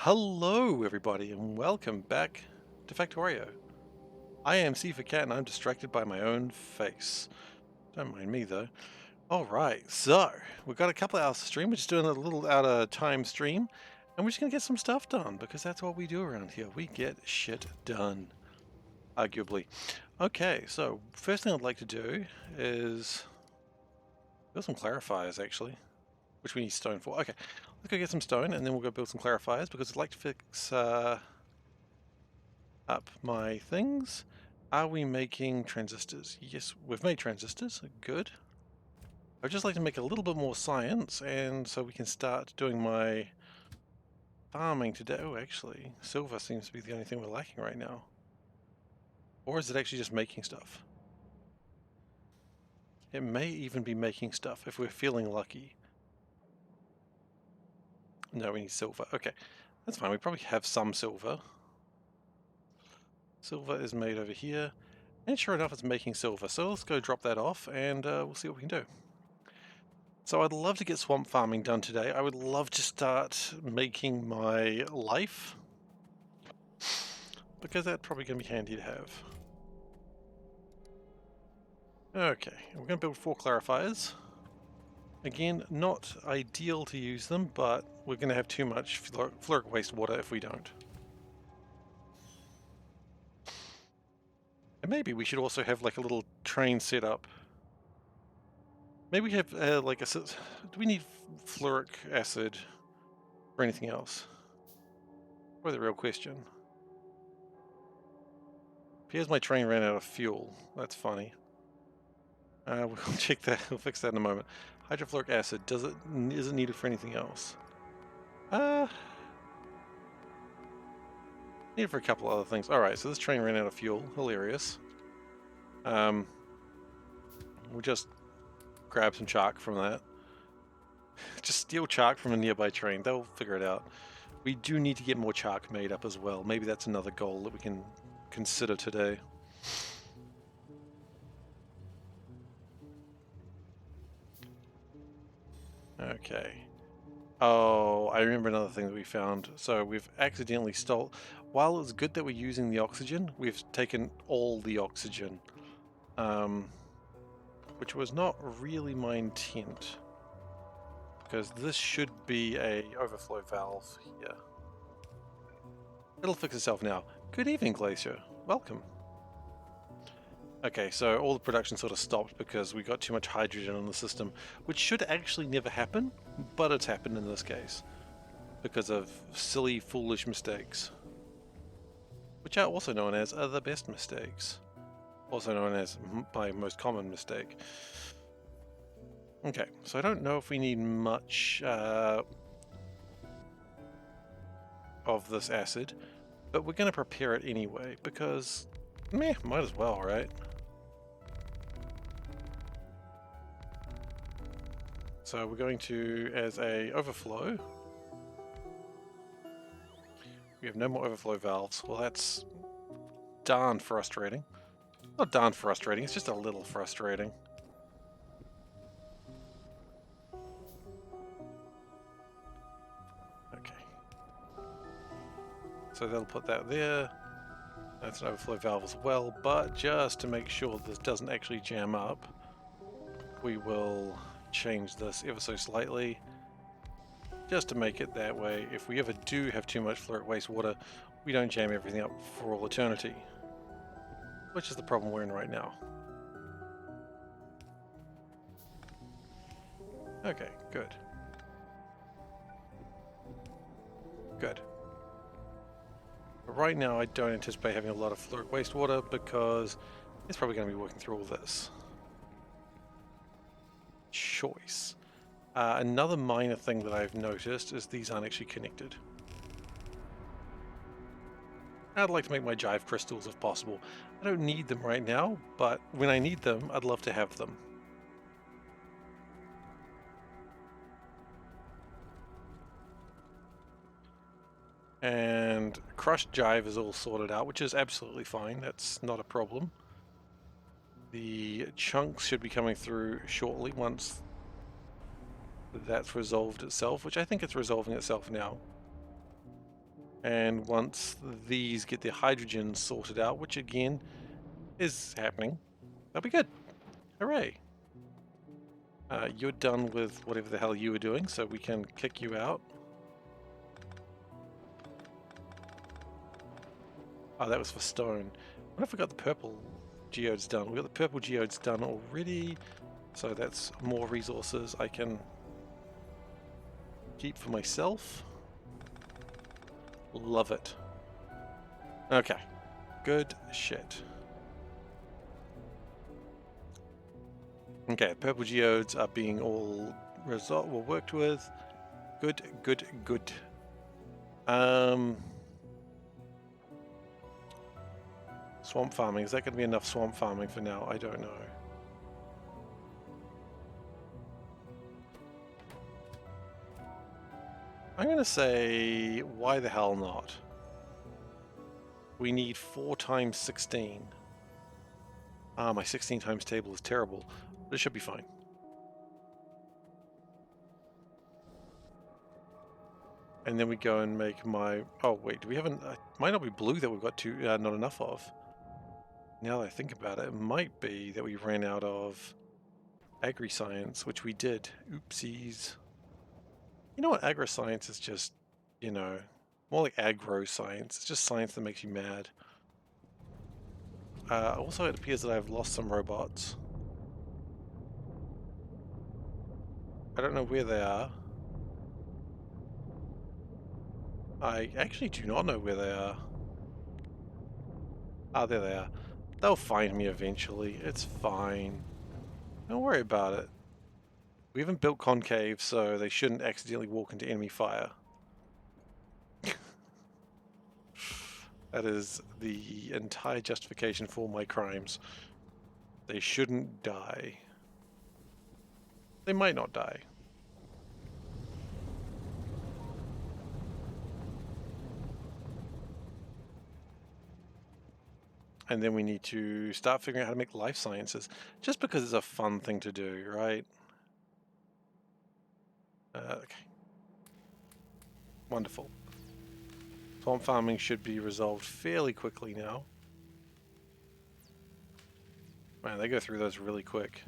Hello, everybody, and welcome back to Factorio. I am SeiferKatt, and I'm distracted by my own face. Don't mind me, though. Alright, so, we've got a couple of hours to stream. We're just doing a little out-of-time stream, and we're just going to get some stuff done, because that's what we do around here. We get shit done, arguably. Okay, so, first thing I'd like to do is build some clarifiers, actually, which we need stone for. Okay, let's go get some stone, and then we'll go build some clarifiers, because I'd like to fix... up my things. Are we making transistors? Yes, we've made transistors. Good. I'd just like to make a little bit more science, and so we can start doing my farming today. Oh, actually, silver seems to be the only thing we're lacking right now. Or is it actually just making stuff? It may even be making stuff if we're feeling lucky. No, we need silver. Okay, that's fine. We probably have some silver. Silver is made over here. And sure enough, it's making silver. So let's go drop that off, and we'll see what we can do. So I'd love to get swamp farming done today. I would love to start making my life, because that's probably going to be handy to have. Okay, we're going to build 4 clarifiers. Again, not ideal to use them, but we're going to have too much fluoric wastewater if we don't. And maybe we should also have like a little train set up. Maybe we have like a... Do we need fluoric acid or anything else? Or the real question. Appears my train ran out of fuel. That's funny. We'll check that. We'll fix that in a moment. Hydrofluoric acid. Is it needed for anything else? Needed for a couple other things. All right. So this train ran out of fuel. Hilarious. We'll just grab some chalk from that. Just steal chalk from a nearby train. They'll figure it out. We do need to get more chalk made up as well. Maybe that's another goal that we can consider today. Okay. Oh, I remember another thing that we found. So we've accidentally stole... While it's good that we're using the oxygen, we've taken all the oxygen. Which was not really my intent. Because this should be a overflow valve here. It'll fix itself now. Good evening, Glacier. Welcome. Okay, so all the production sort of stopped because we got too much hydrogen in the system, which should actually never happen, but it's happened in this case because of silly, foolish mistakes, which are also known as the best mistakes, also known as my most common mistake. Okay, so I don't know if we need much of this acid, but we're going to prepare it anyway because, meh, might as well, right? So we're going to, as a overflow, we have no more overflow valves. Well, that's darn frustrating. Not darn frustrating, it's just a little frustrating. Okay. So that'll put that there. That's an overflow valve as well, but just to make sure this doesn't actually jam up, we will change this ever so slightly, just to make it that way if we ever do have too much fluoric wastewater, we don't jam everything up for all eternity, which is the problem we're in right now. Okay, good. Good. But right now I don't anticipate having a lot of fluoric wastewater because it's probably going to be working through all this. Choice. Another minor thing that I've noticed is these aren't actually connected. I'd like to make my jive crystals if possible. I don't need them right now, but when I need them, I'd love to have them. And crushed jive is all sorted out, which is absolutely fine. That's not a problem. The chunks should be coming through shortly once that's resolved itself, which I think it's resolving itself now. And once these get their hydrogen sorted out, which again is happening, that'll be good. Hooray. You're done with whatever the hell you were doing, so we can kick you out. Oh, that was for stone. I wonder if we got the purple geodes done. We got the purple geodes done already, so that's more resources I can keep for myself. Love it. Okay, good shit. Okay, purple geodes are being all resolved or worked with. Good, good, good. Swamp farming. Is that going to be enough swamp farming for now? I don't know. I'm going to say, why the hell not? We need 4 times 16. Ah, my 16 times table is terrible, but it should be fine. And then we go and make my... Oh, wait, do we have an... might not be blue that we've got not enough of. Now that I think about it, it might be that we ran out of agri-science, which we did. Oopsies. You know what? Agri-science is just, you know, more like agro-science. It's just science that makes you mad. Also, it appears that I've lost some robots. I don't know where they are. I actually do not know where they are. Ah, there they are. They'll find me eventually. It's fine. Don't worry about it. We haven't built concave, so they shouldn't accidentally walk into enemy fire. That is the entire justification for my crimes. They shouldn't die. They might not die. And then we need to start figuring out how to make life sciences, just because it's a fun thing to do, right? Okay. Wonderful. Swamp farming should be resolved fairly quickly now. Man, they go through those really quick.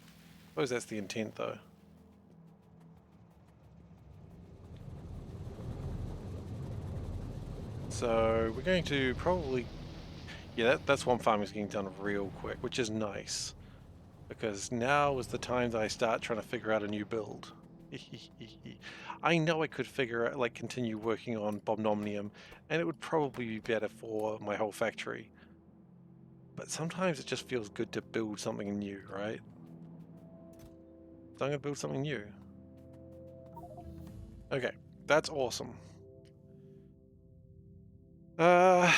I suppose that's the intent, though. So we're going to probably... Yeah, that swamp farming is getting done real quick, which is nice. Because now is the time that I start trying to figure out a new build. I know I could figure out, like, continue working on Bobnomnium, and it would probably be better for my whole factory. But sometimes it just feels good to build something new, right? So I'm going to build something new. Okay, that's awesome. I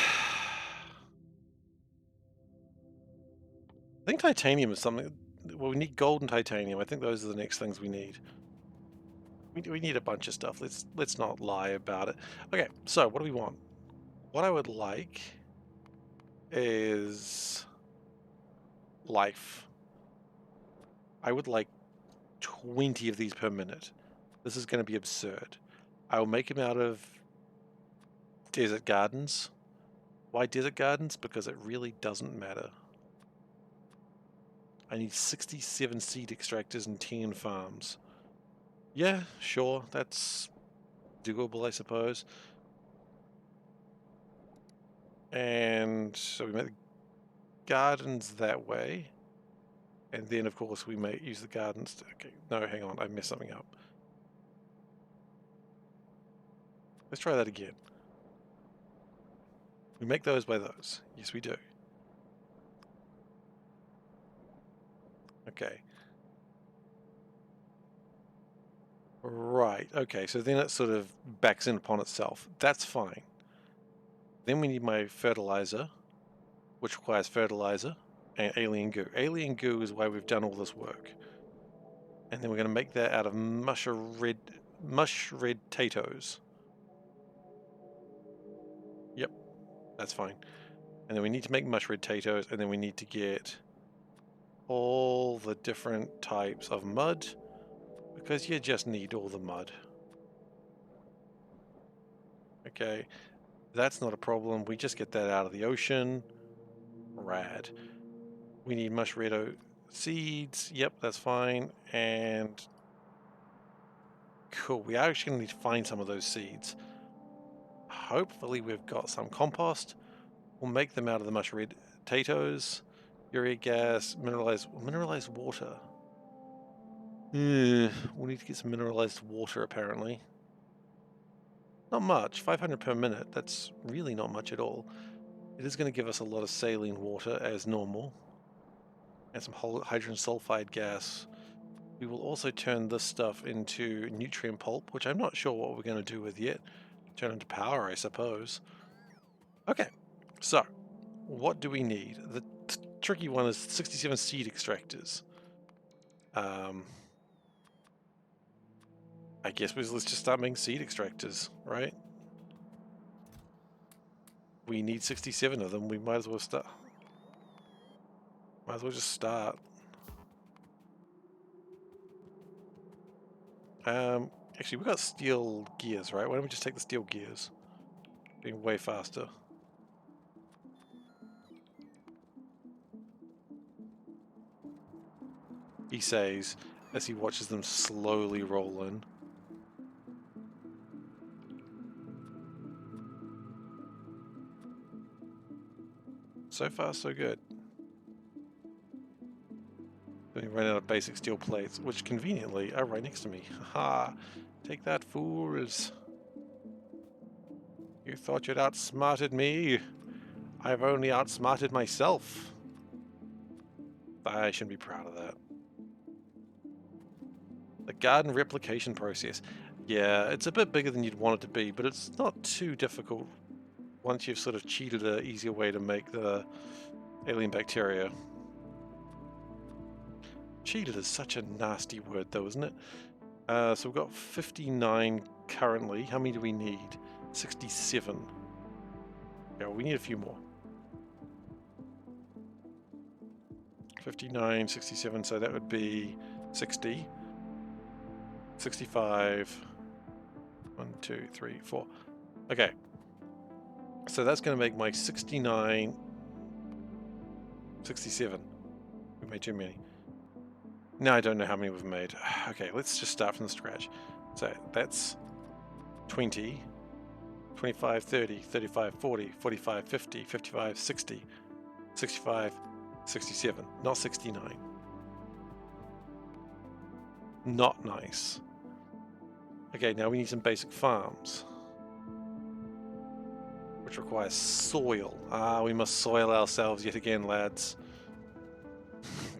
think titanium is something... Well, we need gold and titanium. I think those are the next things we need. We need a bunch of stuff. Let's not lie about it. Okay, so what do we want? What I would like is life. I would like 20 of these per minute. This is going to be absurd. I will make them out of desert gardens. Why desert gardens? Because it really doesn't matter. I need 67 seed extractors and 10 farms. Yeah, sure, that's doable, I suppose. And so we make the gardens that way. And then, of course, we may use the gardens to... Okay, no, hang on, I messed something up. Let's try that again. We make those by those. Yes, we do. Okay. Right, okay, so then it sort of backs in upon itself. That's fine. Then we need my fertilizer, which requires fertilizer and alien goo. Alien goo is why we've done all this work. And then we're going to make that out of mush red potatoes. Yep, that's fine. And then we need to make mush red potatoes, and then we need to get all the different types of mud, because you just need all the mud. Okay, that's not a problem. We just get that out of the ocean. Rad. We need mushroom seeds. Yep, that's fine. And cool. We are actually going to need to find some of those seeds. Hopefully we've got some compost. We'll make them out of the mushroom potatoes, urea gas, mineralized water. We'll need to get some mineralized water apparently. Not much, 500 per minute. That's really not much at all. It is going to give us a lot of saline water as normal. And some hydrogen sulfide gas. We will also turn this stuff into nutrient pulp, which I'm not sure what we're going to do with yet. Turn into power, I suppose. Okay, so what do we need? The tricky one is 67 seed extractors. I guess let's just start making seed extractors, right? We need 67 of them. We might as well start. Might as well just start. Actually, we've got steel gears, right? Why don't we just take the steel gears? Being way faster. He says as he watches them slowly roll in. So far, so good. Then we ran out of basic steel plates, which conveniently are right next to me. Haha! Take that, fools! You thought you'd outsmarted me? I've only outsmarted myself. I shouldn't be proud of that. The garden replication process. Yeah, it's a bit bigger than you'd want it to be, but it's not too difficult once you've sort of cheated an easier way to make the alien bacteria. Cheated is such a nasty word though, isn't it? So we've got 59 currently. How many do we need? 67. Yeah, well, we need a few more. 59, 67, so that would be 60. 65. 1, 2, 3, 4. Okay. So that's going to make my 69, 67. We made too many. Now I don't know how many we've made. Okay, let's just start from the scratch. So that's 20, 25, 30, 35, 40, 45, 50, 55, 60, 65, 67. Not 69. Not nice. Okay, now we need some basic farms, which requires soil. Ah, we must soil ourselves yet again, lads.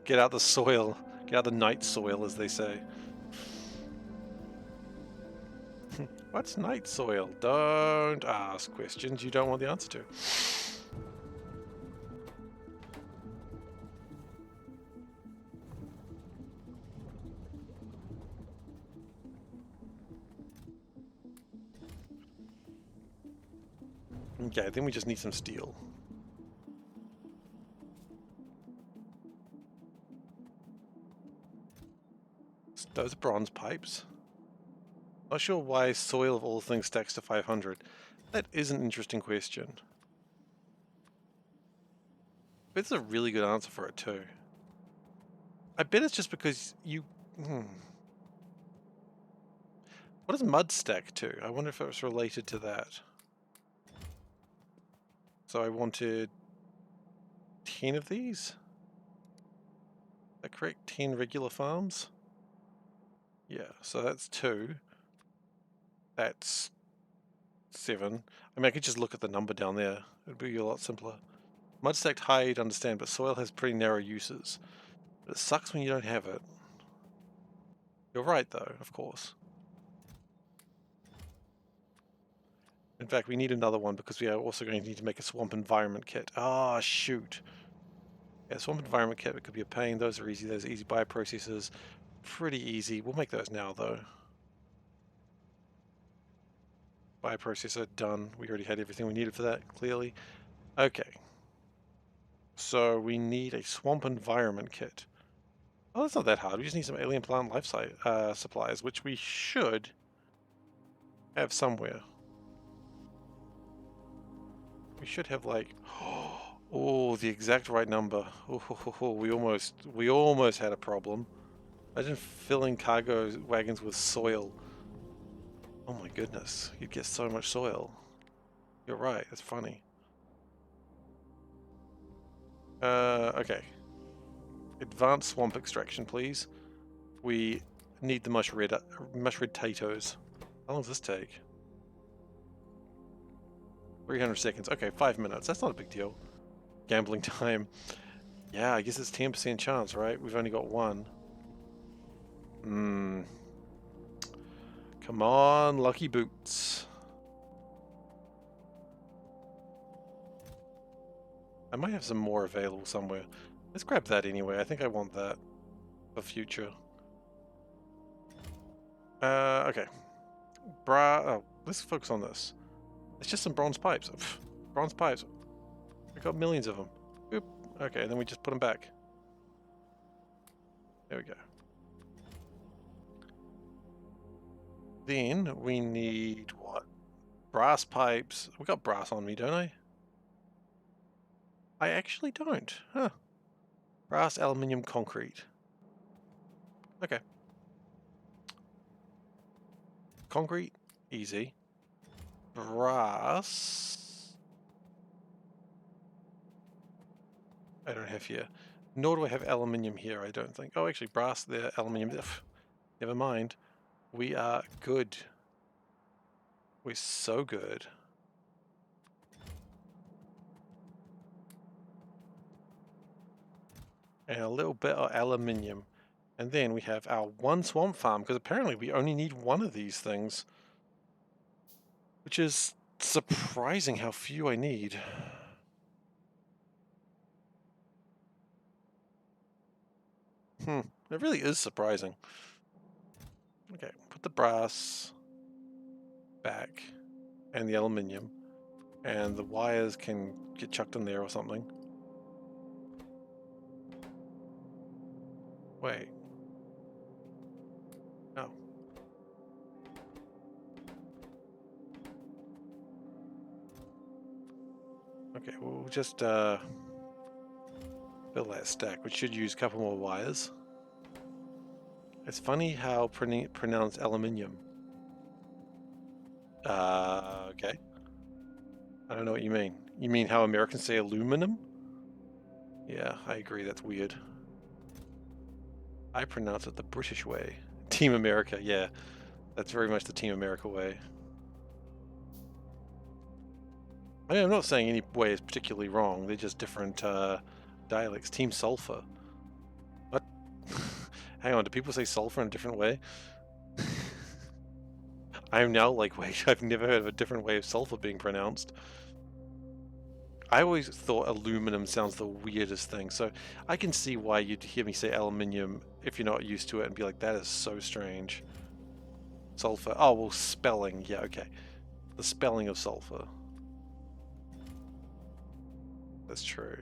Get out the soil. Get out the night soil, as they say. What's night soil? Don't ask questions you don't want the answer to. Okay, then we just need some steel. Those are bronze pipes. Not sure why soil of all things stacks to 500. That is an interesting question. But it's a really good answer for it too. I bet it's just because you... What does mud stack to? I wonder if it was related to that. So I wanted 10 of these? Is that correct? 10 regular farms? Yeah, so that's 2. That's 7. I mean, I could just look at the number down there. It'd be a lot simpler. Mud stacked high, you'd understand, but soil has pretty narrow uses. But it sucks when you don't have it. You're right, though, of course. In fact, we need another one because we are also going to need to make a swamp environment kit. Ah, shoot. Yeah, swamp environment kit, it could be a pain. Those are easy. Those are easy bioprocessors. Pretty easy. We'll make those now, though. Bioprocessor, done. We already had everything we needed for that, clearly. Okay. So we need a swamp environment kit. Oh, that's not that hard. We just need some alien plant life supplies, which we should have somewhere. We should have like, oh, the exact right number. Oh, we almost had a problem. Imagine filling cargo wagons with soil. Oh my goodness, you'd get so much soil. You're right, it's funny. Okay. Advanced swamp extraction, please. We need the mush red potatoes. How long does this take? 300 seconds. Okay, 5 minutes. That's not a big deal. Gambling time. Yeah, I guess it's 10% chance, right? We've only got one. Come on, lucky boots. I might have some more available somewhere. Let's grab that anyway. I think I want that for future. Okay. Oh, let's focus on this. It's just some bronze pipes. Pff, bronze pipes. I got millions of them. Boop. Okay, then we just put them back. There we go. Then we need what? Brass pipes. We got brass on me, don't I? I actually don't. Huh. Brass, aluminium, concrete. Okay. Concrete, easy. Brass. I don't have here. Nor do I have aluminium here, I don't think. Oh, actually, brass there, aluminium there. Never mind. We are good. We're so good. And a little bit of aluminium. And then we have our one swamp farm, because apparently we only need one of these things. Which is surprising how few I need. It really is surprising. Okay, put the brass back and the aluminium, and the wires can get chucked in there or something. Wait. Oh. Okay, we'll just fill that stack, which should use a couple more wires. It's funny how pronounced aluminium. Okay. I don't know what you mean. You mean how Americans say aluminum? Yeah, I agree, that's weird. I pronounce it the British way. Team America, yeah. That's very much the Team America way. I mean, I'm not saying any way is particularly wrong. They're just different dialects. Team Sulfur. What? Hang on, do people say sulfur in a different way? I'm now like, wait, I've never heard of a different way of sulfur being pronounced. I always thought aluminum sounds the weirdest thing, so I can see why you'd hear me say aluminium if you're not used to it and be like, that is so strange. Sulfur. Oh, well, spelling. Yeah, okay. The spelling of sulfur. That's true.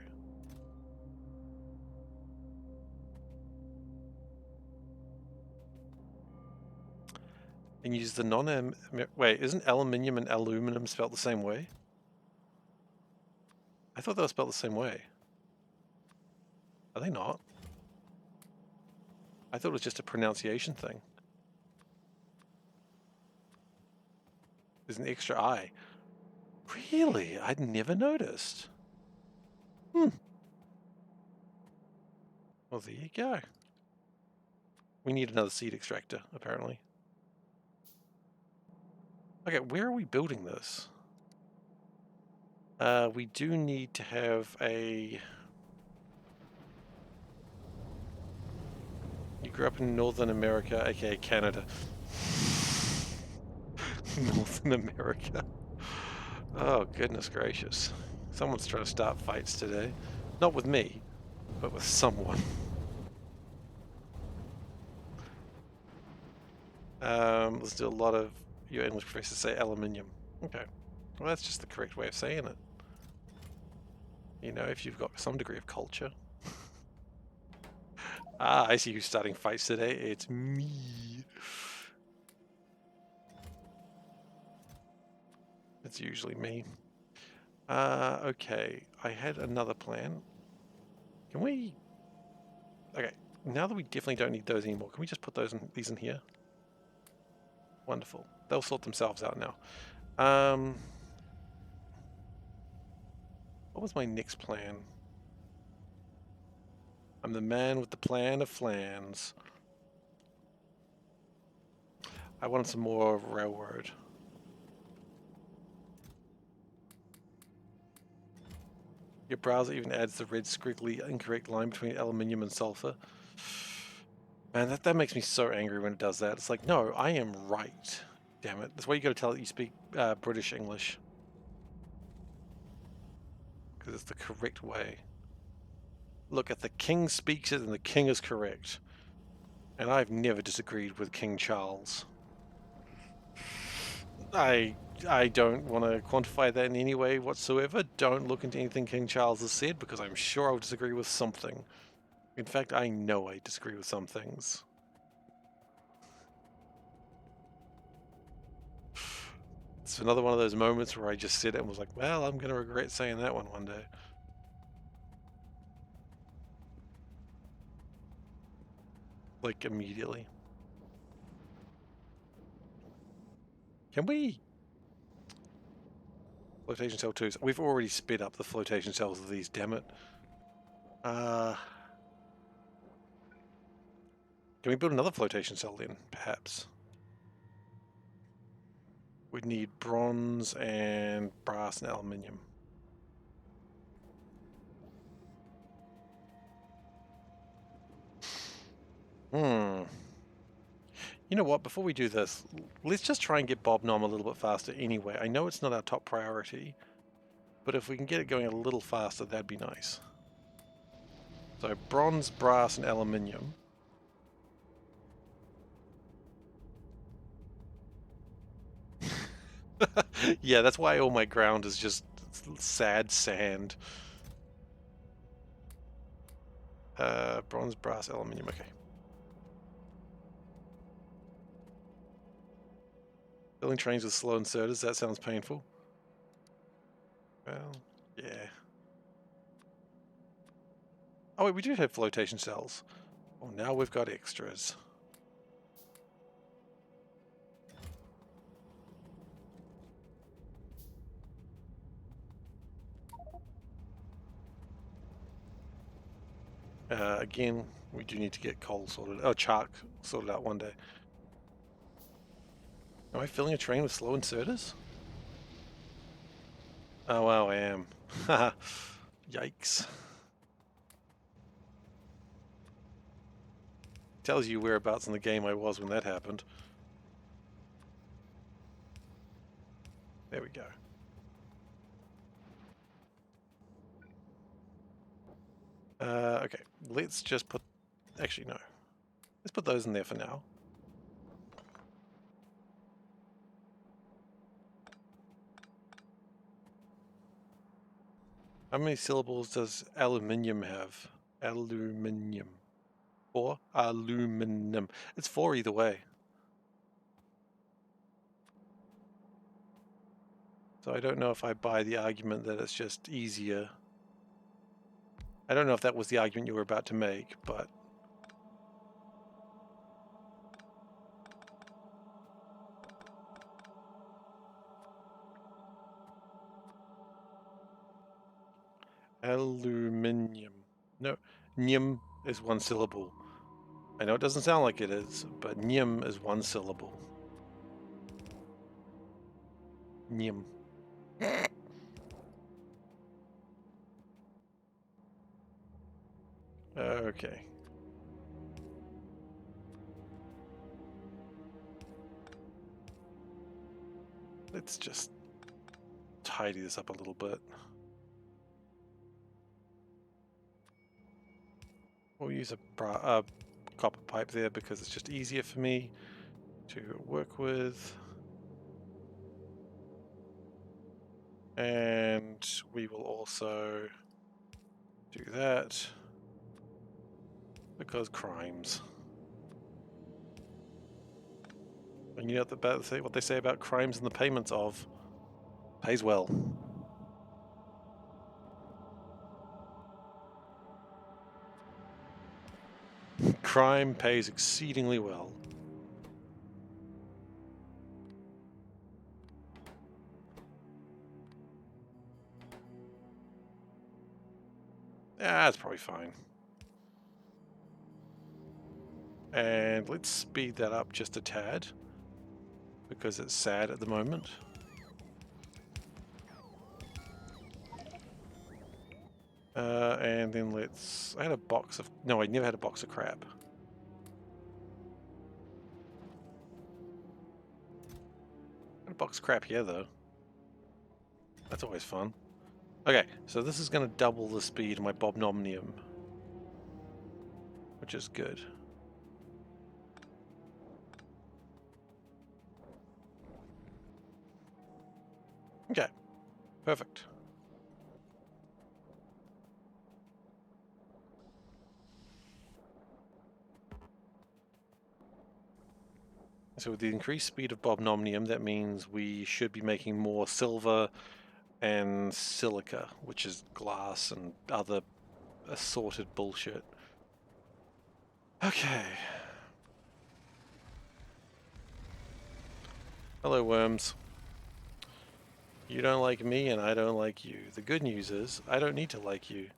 And use the wait, isn't aluminium and aluminum spelled the same way? I thought they were spelled the same way. Are they not? I thought it was just a pronunciation thing. There's an extra I. Really? I'd never noticed. Well, there you go. We need another seed extractor, apparently. Okay, where are we building this? We do need to have a... You grew up in Northern America, aka Canada. Northern America. Oh, goodness gracious. Someone's trying to start fights today. Not with me, but with someone. Let's do a lot of your English professors say aluminium. Okay. Well, that's just the correct way of saying it. You know, if you've got some degree of culture. Ah, I see who's starting fights today. It's me. It's usually me. Okay. I had another plan. Can we... Okay. Now that we definitely don't need those anymore, can we just put these in here? Wonderful. They'll sort themselves out now. What was my next plan? I'm the man with the plan of flans. I wanted some more railroad. Your browser even adds the red squiggly incorrect line between aluminium and sulfur. Man, that makes me so angry when it does that. It's like, no, I am right. Damn it. That's why you gotta tell it you speak British English. Because it's the correct way. Look, if the king speaks it, then the king is correct. And I've never disagreed with King Charles. I don't want to quantify that in any way whatsoever. Don't look into anything King Charles has said, because I'm sure I'll disagree with something. In fact, I know I disagree with some things. It's another one of those moments where I just said it and was like, well, I'm going to regret saying that one day. Like, immediately. Can we... Flotation cell 2s. We've already sped up the flotation cells of these, damn it. Can we build another flotation cell then, perhaps? We'd need bronze and brass and aluminium. You know what, before we do this, let's just try and get Bob Nom a little bit faster anyway. I know it's not our top priority, but if we can get it going a little faster, that'd be nice. So bronze, brass, and aluminium. Yeah, that's why all my ground is just sad sand. Bronze, brass, aluminium, okay. Building trains with slow inserters, that sounds painful. Well, yeah. Oh wait, we do have flotation cells. Oh, now we've got extras. Again, we do need to get coal sorted, chalk sorted out one day. Am I filling a train with slow inserters? Oh wow, I am. Haha. Yikes. Tells you whereabouts in the game I was when that happened. There we go. Okay, let's just put... Actually, no. Let's put those in there for now. How many syllables does aluminium have? Aluminium. 4? Aluminum. It's 4 either way. So I don't know if I buy the argument that it's just easier. I don't know if that was the argument you were about to make, but... Aluminium. No, nyum is one syllable. I know it doesn't sound like it is, but nyum is one syllable. Nyum. Okay. Let's just tidy this up a little bit. We'll use a copper pipe there because it's just easier for me to work with. And we will also do that because crimes. And you know what they say about crimes and the payments of? Pays well. Crime pays exceedingly well. Yeah, that's probably fine. And let's speed that up just a tad, because it's sad at the moment. And then let's... I had a box of... No, I never had a box of crap. I had a box of crap here, though. That's always fun. Okay, so this is going to double the speed of my bobnomnium, which is good. Okay, perfect. So with the increased speed of bobnomnium, that means we should be making more silver and silica, which is glass and other assorted bullshit. Okay. Hello, worms. You don't like me and I don't like you. The good news is, I don't need to like you.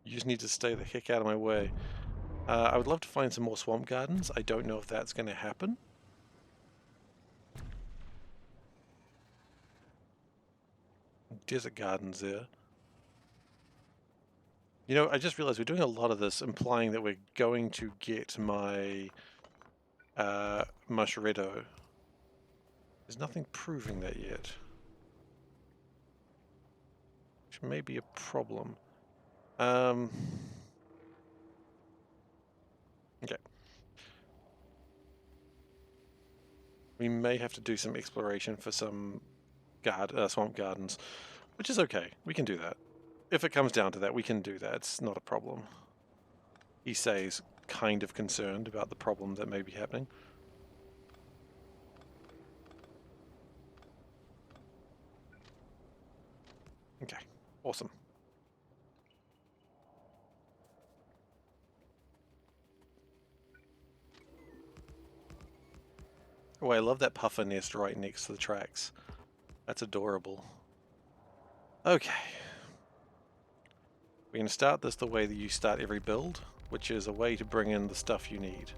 You just need to stay the heck out of my way. I would love to find some more swamp gardens. I don't know if that's going to happen. Desert gardens there. You know, I just realized we're doing a lot of this implying that we're going to get my Mushredo. There's nothing proving that yet, which may be a problem. Okay. We may have to do some exploration for some swamp gardens, which is okay. We can do that. If it comes down to that, we can do that. It's not a problem. Issei's kind of concerned about the problem that may be happening. Okay, awesome. Oh, I love that puffer nest right next to the tracks. That's adorable. Okay. We're going to start this the way that you start every build, which is a way to bring in the stuff you need.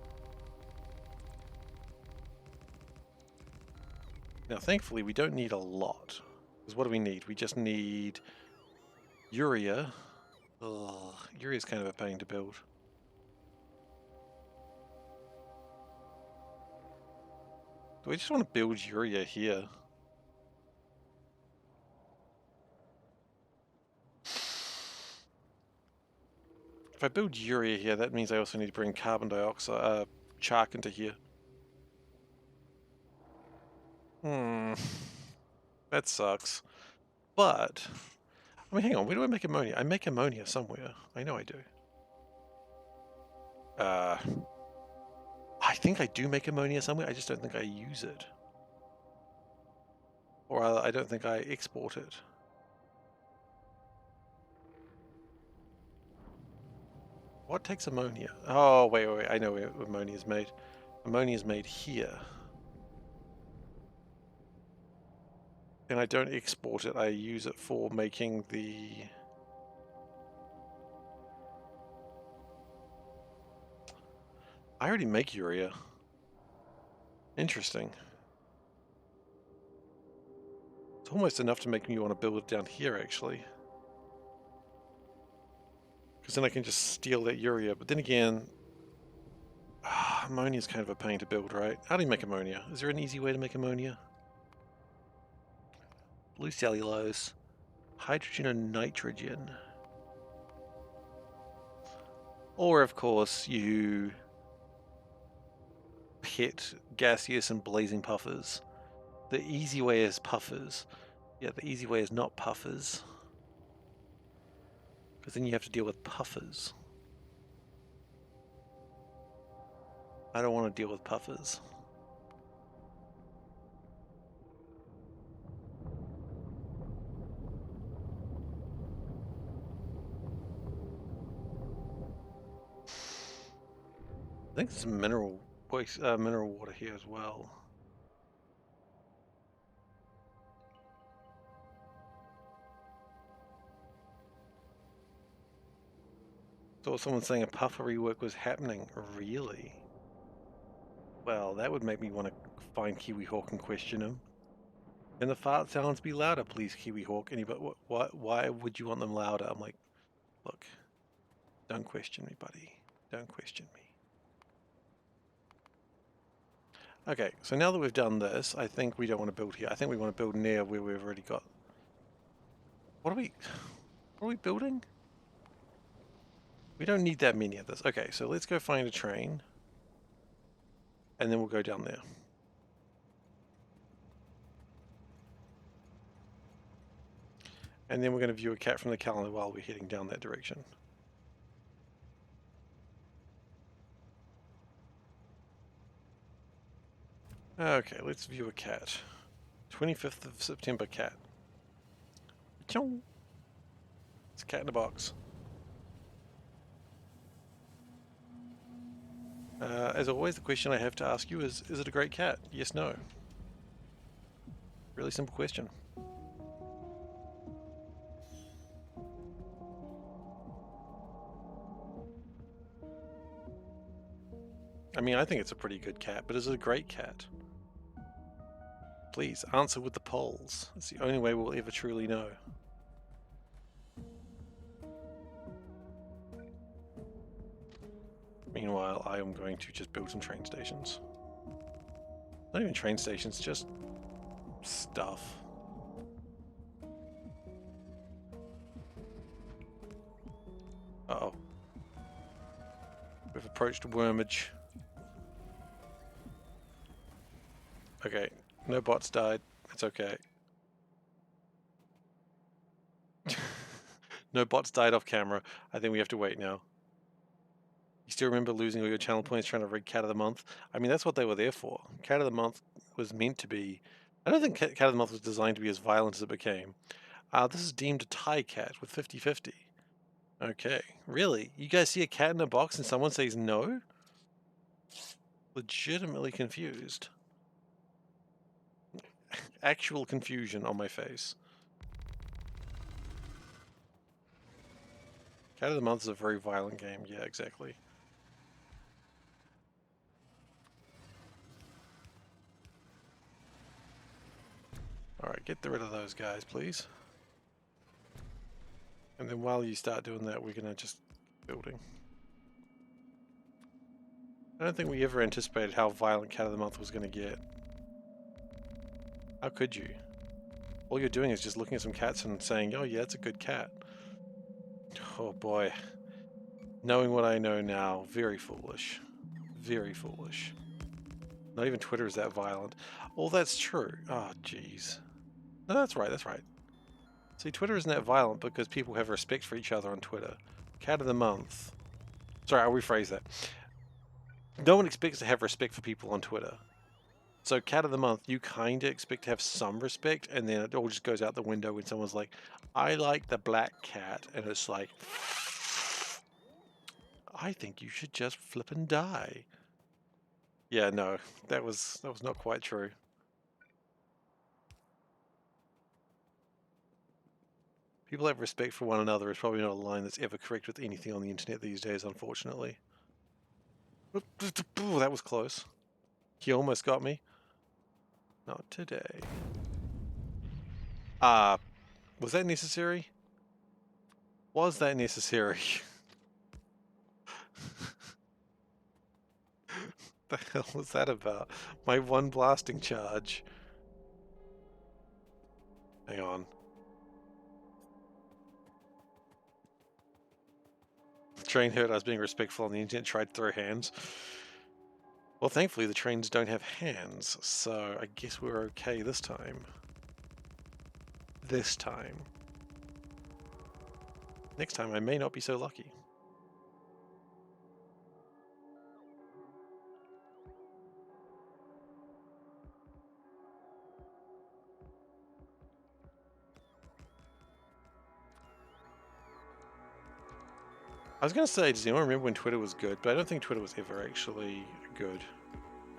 Now, thankfully, we don't need a lot. Because what do we need? We just need urea. Ugh, urea is kind of a pain to build. Do we just want to build urea here? If I build urea here, that means I also need to bring carbon dioxide, chalk into here. That sucks. But, I mean, hang on, where do I make ammonia? I make ammonia somewhere. I know I do. I think I do make ammonia somewhere, I just don't think I use it. Or I don't think I export it. What takes ammonia? Oh, wait, I know where ammonia is made. Ammonia is made here. And I don't export it, I use it for making the... I already make urea. Interesting. It's almost enough to make me want to build it down here, actually. Because then I can just steal that urea. But then again, ammonia is kind of a pain to build, right? How do you make ammonia? Is there an easy way to make ammonia? Blue cellulose, hydrogen and nitrogen. Or, of course, you pit gaseous and blazing puffers. The easy way is puffers. Yeah, the easy way is not puffers. Because then you have to deal with puffers. I don't want to deal with puffers. I think there's some mineral water here as well. So someone's saying a puffer rework was happening. Really? Well, that would make me want to find Kiwi Hawk and question him. Can the fart sounds be louder, please, Kiwi Hawk? Anybody? Why would you want them louder? I'm like, look, don't question me, buddy. Don't question me. Okay, so now that we've done this, I think we don't want to build here. I think we want to build near where we've already got. What are we building? We don't need that many of this. Okay, so let's go find a train. And then we'll go down there. And then we're going to view a cat from the calendar while we're heading down that direction. Okay, let's view a cat. 25th of September cat. It's a cat in a box. As always, the question I have to ask you is it a great cat? Yes, no. Really simple question. I mean, I think it's a pretty good cat, but is it a great cat? Please, answer with the polls. It's the only way we'll ever truly know. Meanwhile, I am going to just build some train stations. Not even train stations, just stuff. Uh-oh. We've approached wormage. Okay, no bots died. It's okay. No bots died off camera. I think we have to wait now. You still remember losing all your channel points trying to rig Cat of the Month? I mean, that's what they were there for. Cat of the Month was meant to be... I don't think Cat of the Month was designed to be as violent as it became. This is deemed a tie cat with 50-50. Okay, really? You guys see a cat in a box and someone says no? Legitimately confused. Actual confusion on my face. Cat of the Month is a very violent game. Yeah, exactly. Alright, get rid of those guys, please. And then while you start doing that, we're gonna just building. I don't think we ever anticipated how violent Cat of the Month was gonna get. How could you? All you're doing is just looking at some cats and saying, oh yeah, it's a good cat. Oh boy. Knowing what I know now, very foolish. Very foolish. Not even Twitter is that violent. Oh, that's true. Oh, jeez. No, that's right, that's right. See, Twitter isn't that violent because people have respect for each other on Twitter. Cat of the Month. Sorry, I'll rephrase that. No one expects to have respect for people on Twitter. So Cat of the Month, you kind of expect to have some respect, and then it all just goes out the window when someone's like, I like the black cat, and it's like, I think you should just flip and die. Yeah, no, that was not quite true. People have respect for one another is probably not a line that's ever correct with anything on the internet these days, unfortunately. Ooh, that was close. He almost got me. Not today. Was that necessary? Was that necessary? The hell was that about? My one blasting charge. Hang on. The train heard I was being respectful on the internet, tried to throw hands. Well, thankfully the trains don't have hands, so I guess we're okay this time. This time. Next time I may not be so lucky. I was going to say, does anyone remember when Twitter was good? But I don't think Twitter was ever actually good.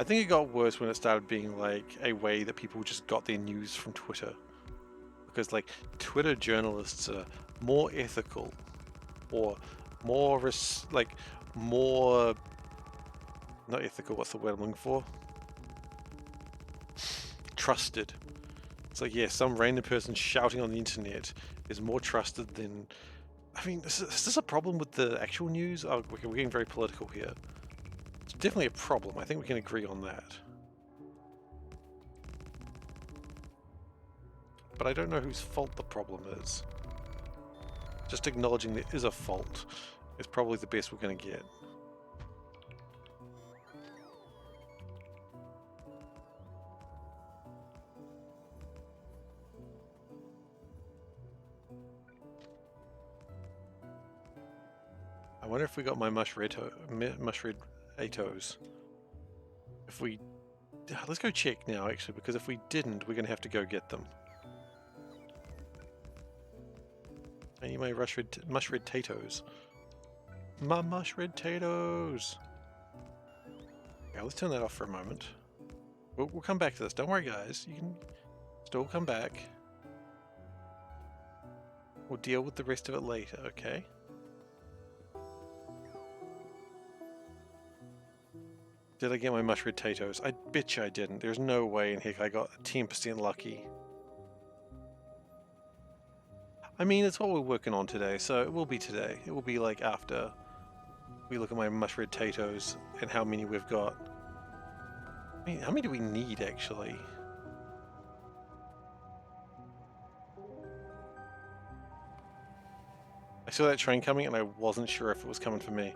I think it got worse when it started being like a way that people just got their news from Twitter. Because like Twitter journalists are more ethical or more more not ethical, what's the word I'm looking for? Trusted. It's like, yeah, some random person shouting on the internet is more trusted than... I mean, is this a problem with the actual news? Oh, we're getting very political here. It's definitely a problem. I think we can agree on that. But I don't know whose fault the problem is. Just acknowledging there is a fault is probably the best we're going to get. I wonder if we got my mushred Atos. If we... Let's go check now, actually, because if we didn't, we're going to have to go get them. I need my mushred Tatos. My mushred Tatos! Yeah, let's turn that off for a moment. We'll come back to this. Don't worry, guys. You can still come back. We'll deal with the rest of it later, okay? Did I get my mushroom potatoes? I bet you I didn't. There's no way in heck I got 10% lucky. I mean, it's what we're working on today, so it will be today. It will be like after we look at my mushroom potatoes and how many we've got. I mean, how many do we need, actually? I saw that train coming and I wasn't sure if it was coming for me.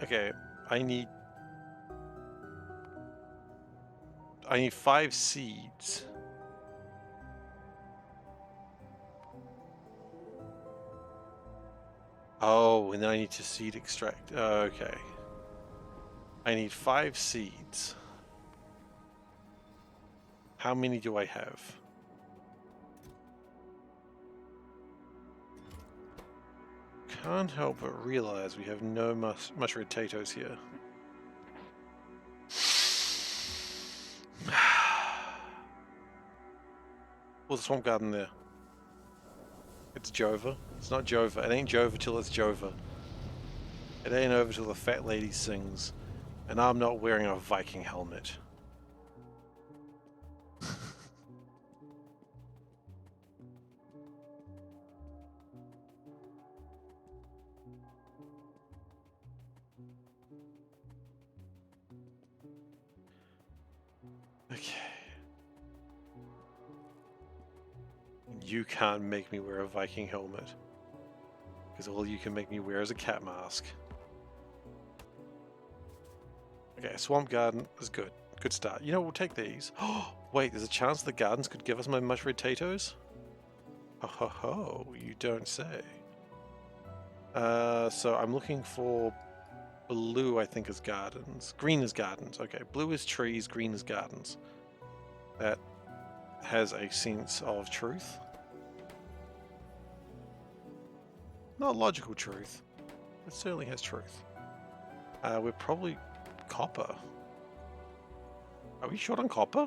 Okay, I need 5 seeds. Oh, and then I need to seed extract. Okay. I need 5 seeds. How many do I have? Can't help but realize we have no mushroom potatoes here. What's the swamp garden there? It's Jova. It's not Jova. It ain't Jova till it's Jova. It ain't over till the fat lady sings. And I'm not wearing a Viking helmet. Okay. You can't make me wear a Viking helmet. Because all you can make me wear is a cat mask. Okay, swamp garden is good. Good start. You know, we'll take these. Oh, wait, there's a chance the gardens could give us my mushroom potatoes? Ho ho ho, you don't say. So I'm looking for blue, I think, is gardens. Green is gardens. Okay, blue is trees, green is gardens. That has a sense of truth. Not logical truth. It certainly has truth. We're probably copper. Are we short on copper?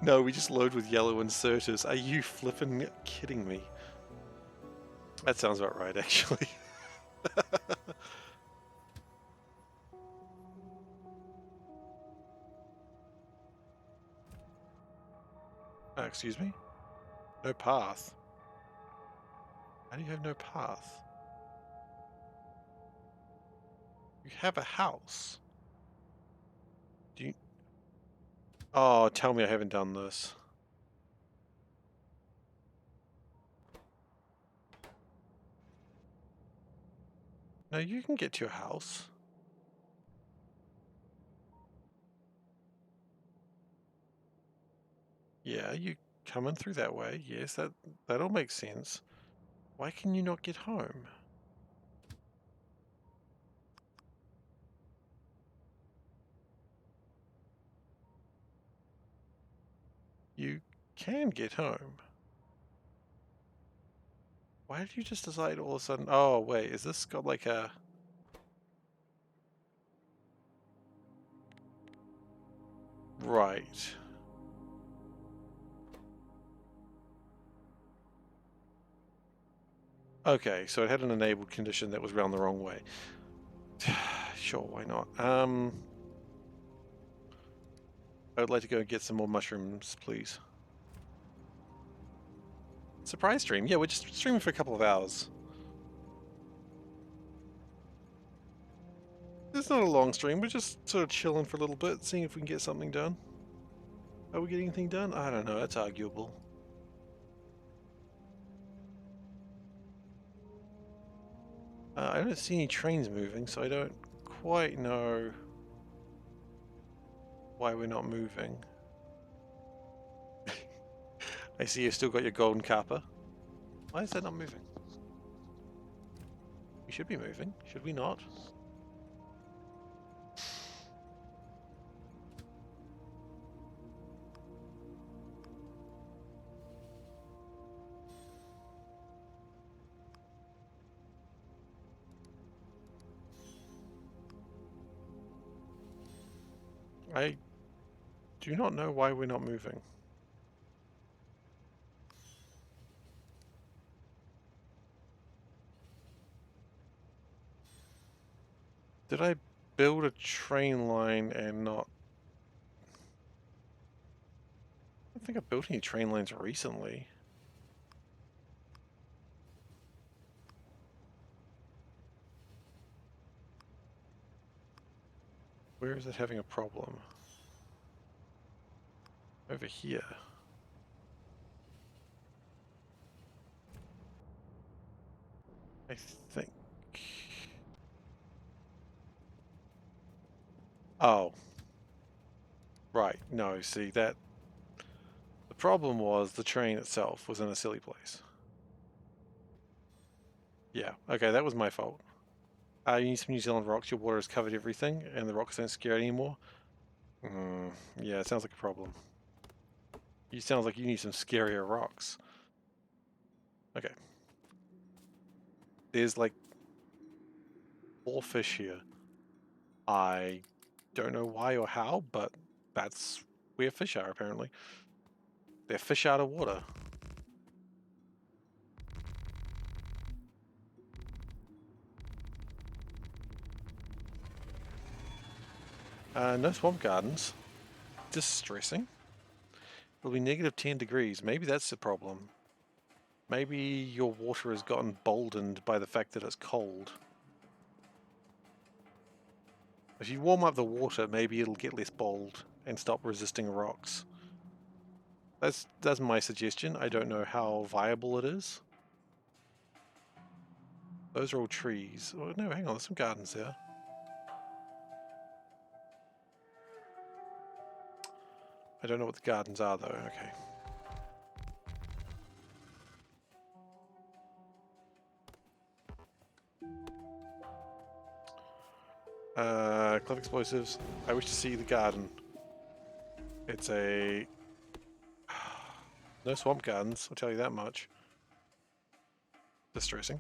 No, we just load with yellow inserters. Are you flippin' kidding me? That sounds about right, actually. Excuse me? No path. How do you have no path? You have a house. Do you... Oh, tell me I haven't done this. No, you can get to your house. Yeah, you coming through that way. Yes, that all makes sense. Why can you not get home? You can get home. Why did you just decide all of a sudden? Oh, wait, is this got like a... Right. Okay, so it had an enabled condition that was round the wrong way. Sure, why not? I would like to go and get some more mushrooms, please. Surprise stream? Yeah, we're just streaming for a couple of hours. It's not a long stream, we're just sort of chilling for a little bit, seeing if we can get something done. Are we getting anything done? I don't know, that's arguable. I don't see any trains moving, so I don't quite know why we're not moving. I see you've still got your golden kappa. Why is that not moving? We should be moving, should we not? I do not know why we're not moving. Did I build a train line and not... I don't think I built any train lines recently. Where is it having a problem? Over here. I think... Oh. Right, no, see, that... The problem was the train itself was in a silly place. Yeah, okay, that was my fault. You need some New Zealand rocks, your water has covered everything, and the rocks don't scare anymore. Yeah, it sounds like a problem. You sound like you need some scarier rocks. Okay. There's like 4 fish here. I don't know why or how, but that's where fish are apparently. They're fish out of water. No swamp gardens. Distressing. It'll be negative 10 degrees. Maybe that's the problem. Maybe your water has gotten boldened by the fact that it's cold. If you warm up the water, maybe it'll get less bold and stop resisting rocks. That's my suggestion. I don't know how viable it is. Those are all trees. Oh, no, hang on, there's some gardens there. I don't know what the gardens are though, okay. Club explosives. I wish to see the garden. It's a... No swamp gardens, I'll tell you that much. Distressing.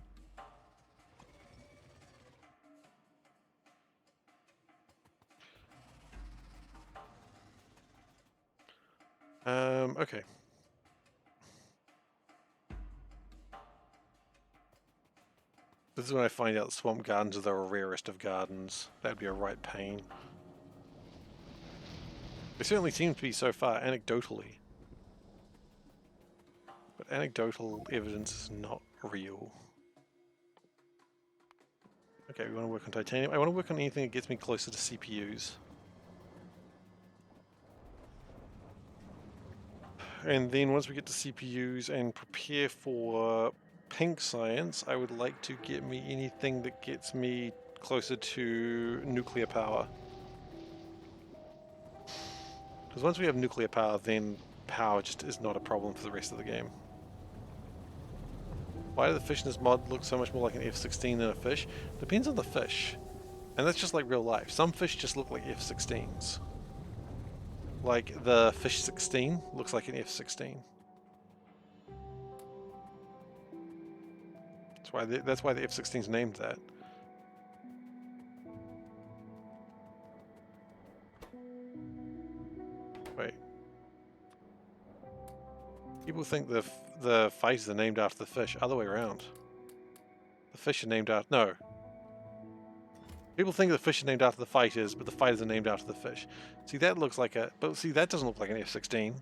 Okay. This is when I find out swamp gardens are the rarest of gardens. That'd be a right pain. They certainly seem to be so far, anecdotally. But anecdotal evidence is not real. Okay, we want to work on titanium. I want to work on anything that gets me closer to CPUs. And then once we get to CPUs and prepare for pink science, I would like to get me anything that gets me closer to nuclear power. Because once we have nuclear power, then power just is not a problem for the rest of the game. Why do the fish in this mod look so much more like an F-16 than a fish? Depends on the fish. And that's just like real life. Some fish just look like F-16s. Like the Fish 16 looks like an F-16. That's why the F-16's named that. Wait. People think the fighters are named after the fish. Other way around. The fish are named after... No. People think the fish are named after the fighters, but the fighters are named after the fish. See, that looks like a... But see, that doesn't look like an F-16.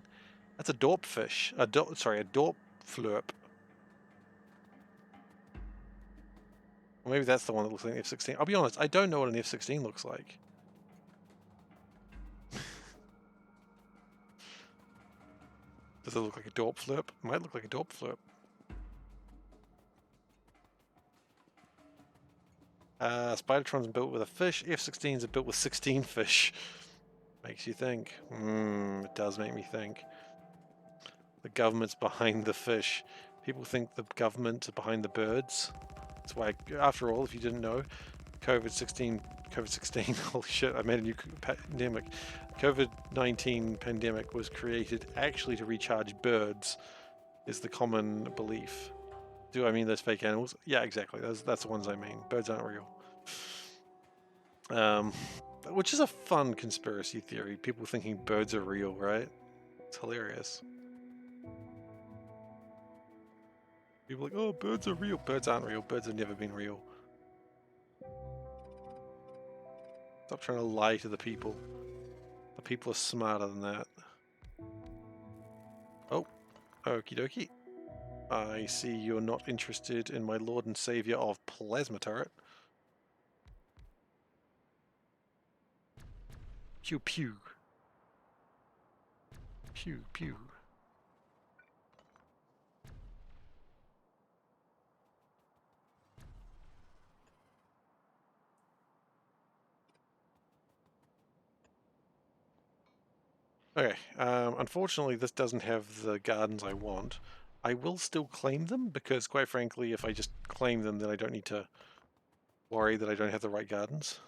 That's a dorp fish. Sorry, a dorp flurp. Or maybe that's the one that looks like an F-16. I'll be honest, I don't know what an F-16 looks like. Does it look like a dorp flurp? It might look like a dorp flurp. Spidertron's built with a fish. F-16s are built with 16 fish. Makes you think. It does make me think. The government's behind the fish. People think the government are behind the birds. That's why, after all, if you didn't know, COVID-16, holy shit, I made a new pandemic. COVID-19 pandemic was created actually to recharge birds, is the common belief. Do I mean those fake animals? Yeah, exactly. That's the ones I mean. Birds aren't real. Which is a fun conspiracy theory. People thinking birds are real, right? It's hilarious. People are like, oh, birds are real. Birds aren't real. Birds have never been real. Stop trying to lie to the people. The people are smarter than that. Oh, okie dokie. I see you're not interested in my Lord and Savior of Plasma Turret. Pew pew. Pew pew. Okay, unfortunately this doesn't have the gardens I want. I will still claim them because, quite frankly, if I just claim them, then I don't need to worry that I don't have the right gardens.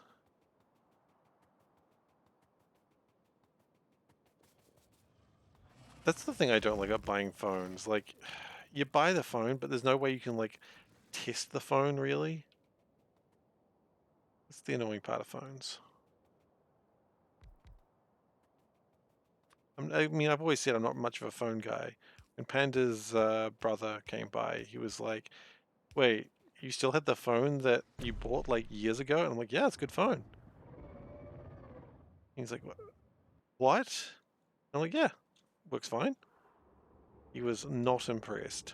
That's the thing I don't like about buying phones. Like, you buy the phone, but there's no way you can, like, test the phone, really. That's the annoying part of phones. I mean, I've always said I'm not much of a phone guy. When Panda's brother came by, he was like, wait, you still had the phone that you bought, like, years ago? And I'm like, yeah, it's a good phone. He's like, what? I'm like, yeah, works fine. He was not impressed.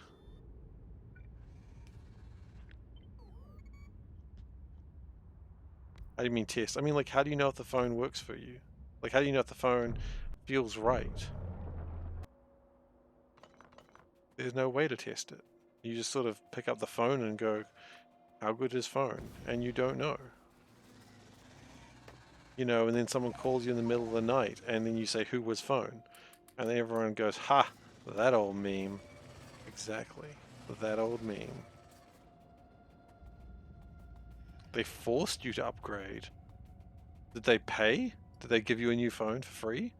I didn't mean test. I mean, like, how do you know if the phone works for you? Like, how do you know if the phone feels right? There's no way to test it. You just sort of pick up the phone and go, how good is phone? And you don't know. You know, and then someone calls you in the middle of the night, and then you say, who was phone? And then everyone goes, ha, that old meme. Exactly, that old meme. They forced you to upgrade. Did they pay? Did they give you a new phone for free?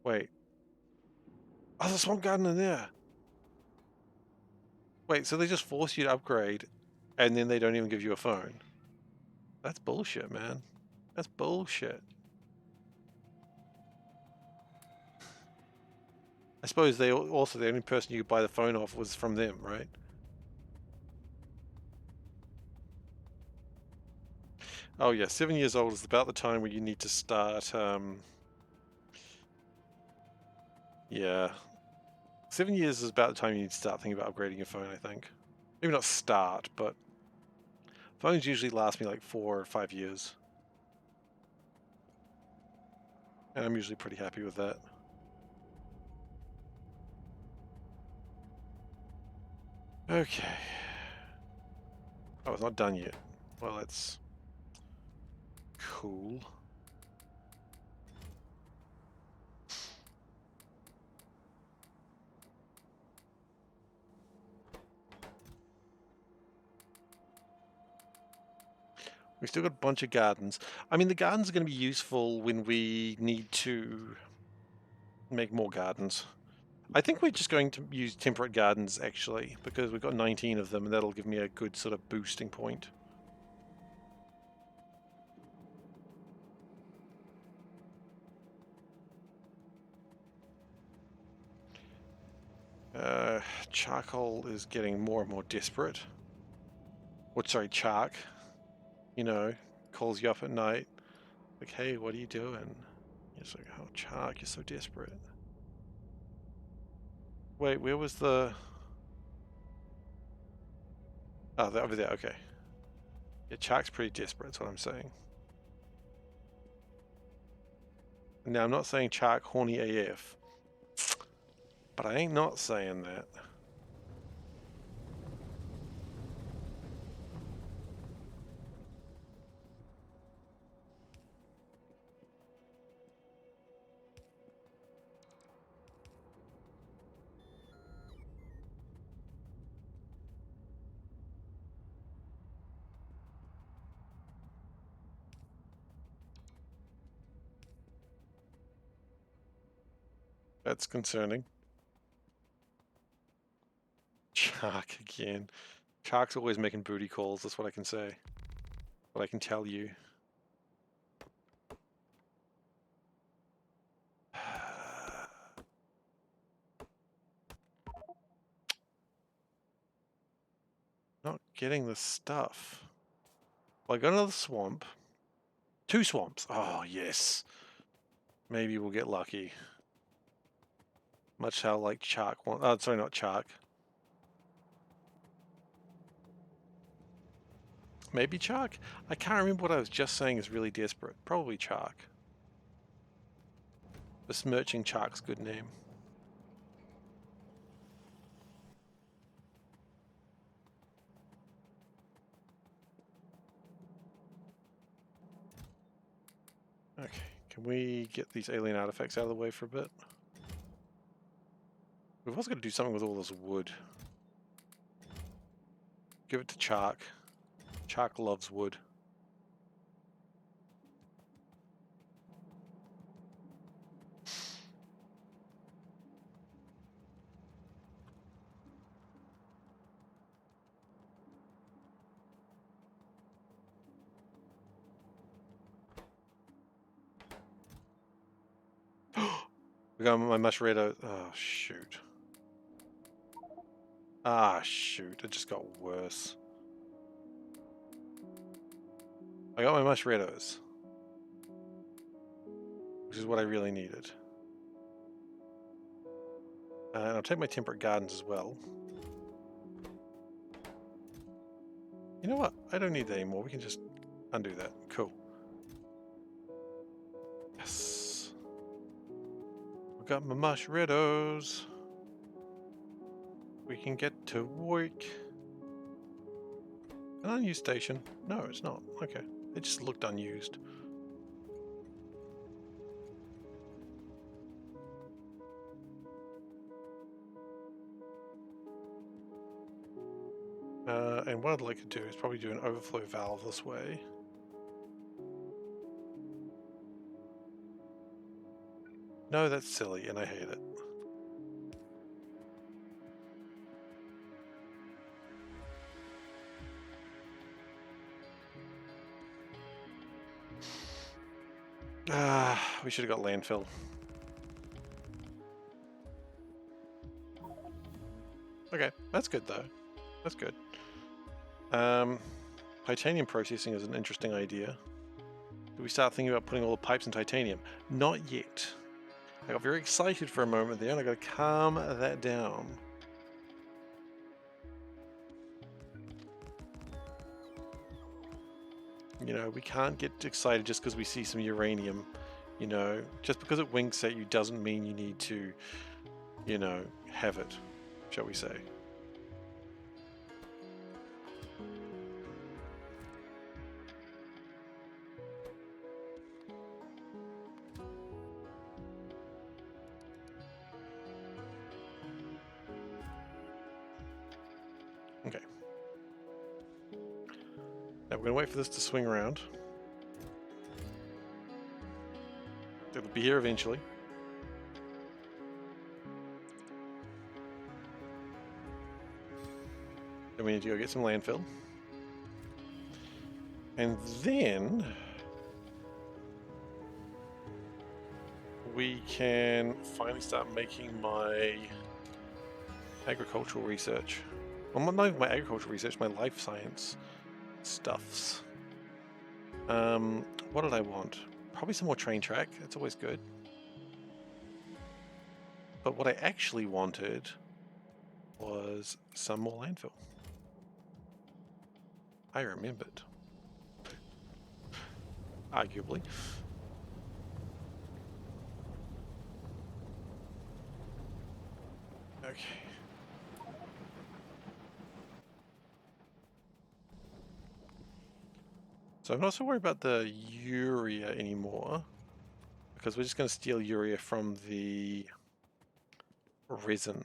Wait. Oh, there's one garden in there. Wait, so they just force you to upgrade, and then they don't even give you a phone? That's bullshit, man. That's bullshit. I suppose they also, the only person you could buy the phone off was from them, right? Oh yeah, 7 years old is about the time where you need to start, yeah. 7 years is about the time you need to start thinking about upgrading your phone, I think. Maybe not start, but phones usually last me like 4 or 5 years. And I'm usually pretty happy with that. Okay. Oh, it's not done yet. Well, that's cool. We still got a bunch of gardens. I mean, the gardens are going to be useful when we need to make more gardens. I think we're just going to use temperate gardens, actually, because we've got 19 of them, and that'll give me a good sort of boosting point. Charcoal is getting more and more desperate. Sorry, Chark. You know, calls you up at night. Like, hey, what are you doing? It's like, oh, Chark, you're so desperate. Wait, where was the... Oh, over there, okay. Yeah, Chark's pretty desperate, that's what I'm saying. Now, I'm not saying Chark horny AF, but I ain't not saying that. That's concerning. Chark again. Chark's always making booty calls, that's what I can say. What I can tell you. Not getting the stuff. Well, I got another swamp. 2 swamps. Oh, yes. Maybe we'll get lucky. Much how like Chark wants... Oh, sorry, not Chark. Maybe Chark? I can't remember what I was just saying is really desperate. Probably Chark. Besmirching Chark's good name. Okay, can we get these alien artifacts out of the way for a bit? We've also got to do something with all this wood. Give it to Chark. Chark loves wood. We got my mushroom. Oh, shoot. Ah, shoot. It just got worse. I got my mushreddos, which is what I really needed. And I'll take my temperate gardens as well. You know what? I don't need that anymore. We can just undo that. Cool. Yes. We've got my mushreddos. We can get to work. An unused station? No, it's not. Okay. It just looked unused. And what I'd like to do is probably do an overflow valve this way. No, that's silly, and I hate it. We should have got landfill. Okay, that's good though. That's good. Titanium processing is an interesting idea. Do we start thinking about putting all the pipes in titanium? Not yet. I got very excited for a moment there, and I got to calm that down. You know, we can't get excited just because we see some uranium. You know, just because it winks at you doesn't mean you need to, you know, have it, shall we say. Okay. Now we're going to wait for this to swing around. It'll be here eventually. Then we need to go get some landfill. And then we can finally start making my agricultural research. Well, not even my agricultural research, my life science stuffs. What did I want? Probably some more train track. That's always good. But what I actually wanted was some more landfill. I remembered. Arguably. Okay. So I'm not so worried about the urea anymore, because we're just going to steal urea from the resin.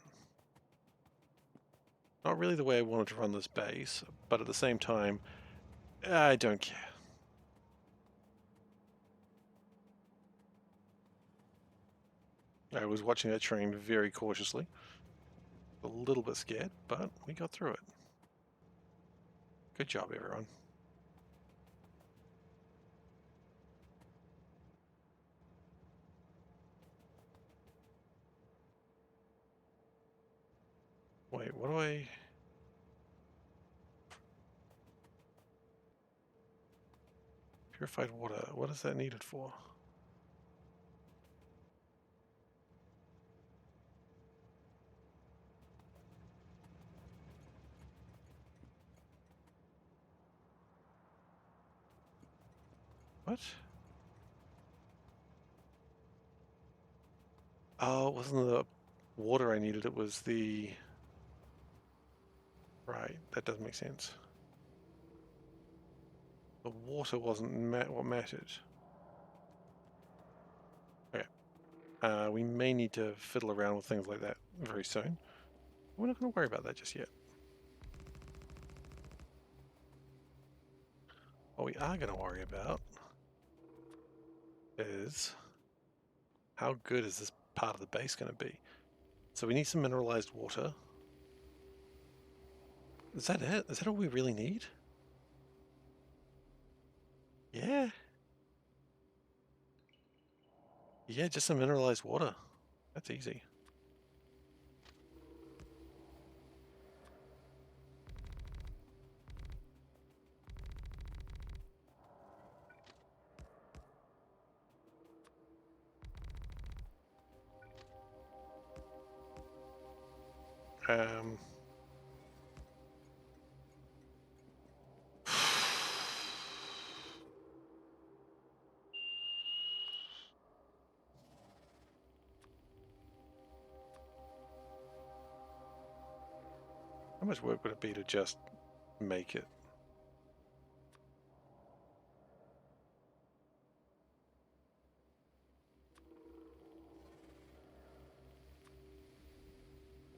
Not really the way I wanted to run this base, but at the same time, I don't care. I was watching that train very cautiously. A little bit scared, but we got through it. Good job, everyone. Wait, what do I... Purified water, what is that needed for? What? Oh, it wasn't the water I needed, it was the... Right, that does make sense. The water wasn't what mattered. Okay. We may need to fiddle around with things like that very soon. We're not going to worry about that just yet. What we are going to worry about is how good is this part of the base going to be? So we need some mineralized water. Is that it? Is that all we really need? Yeah. Yeah, just some mineralized water. That's easy. Um... How much work would it be to just make it?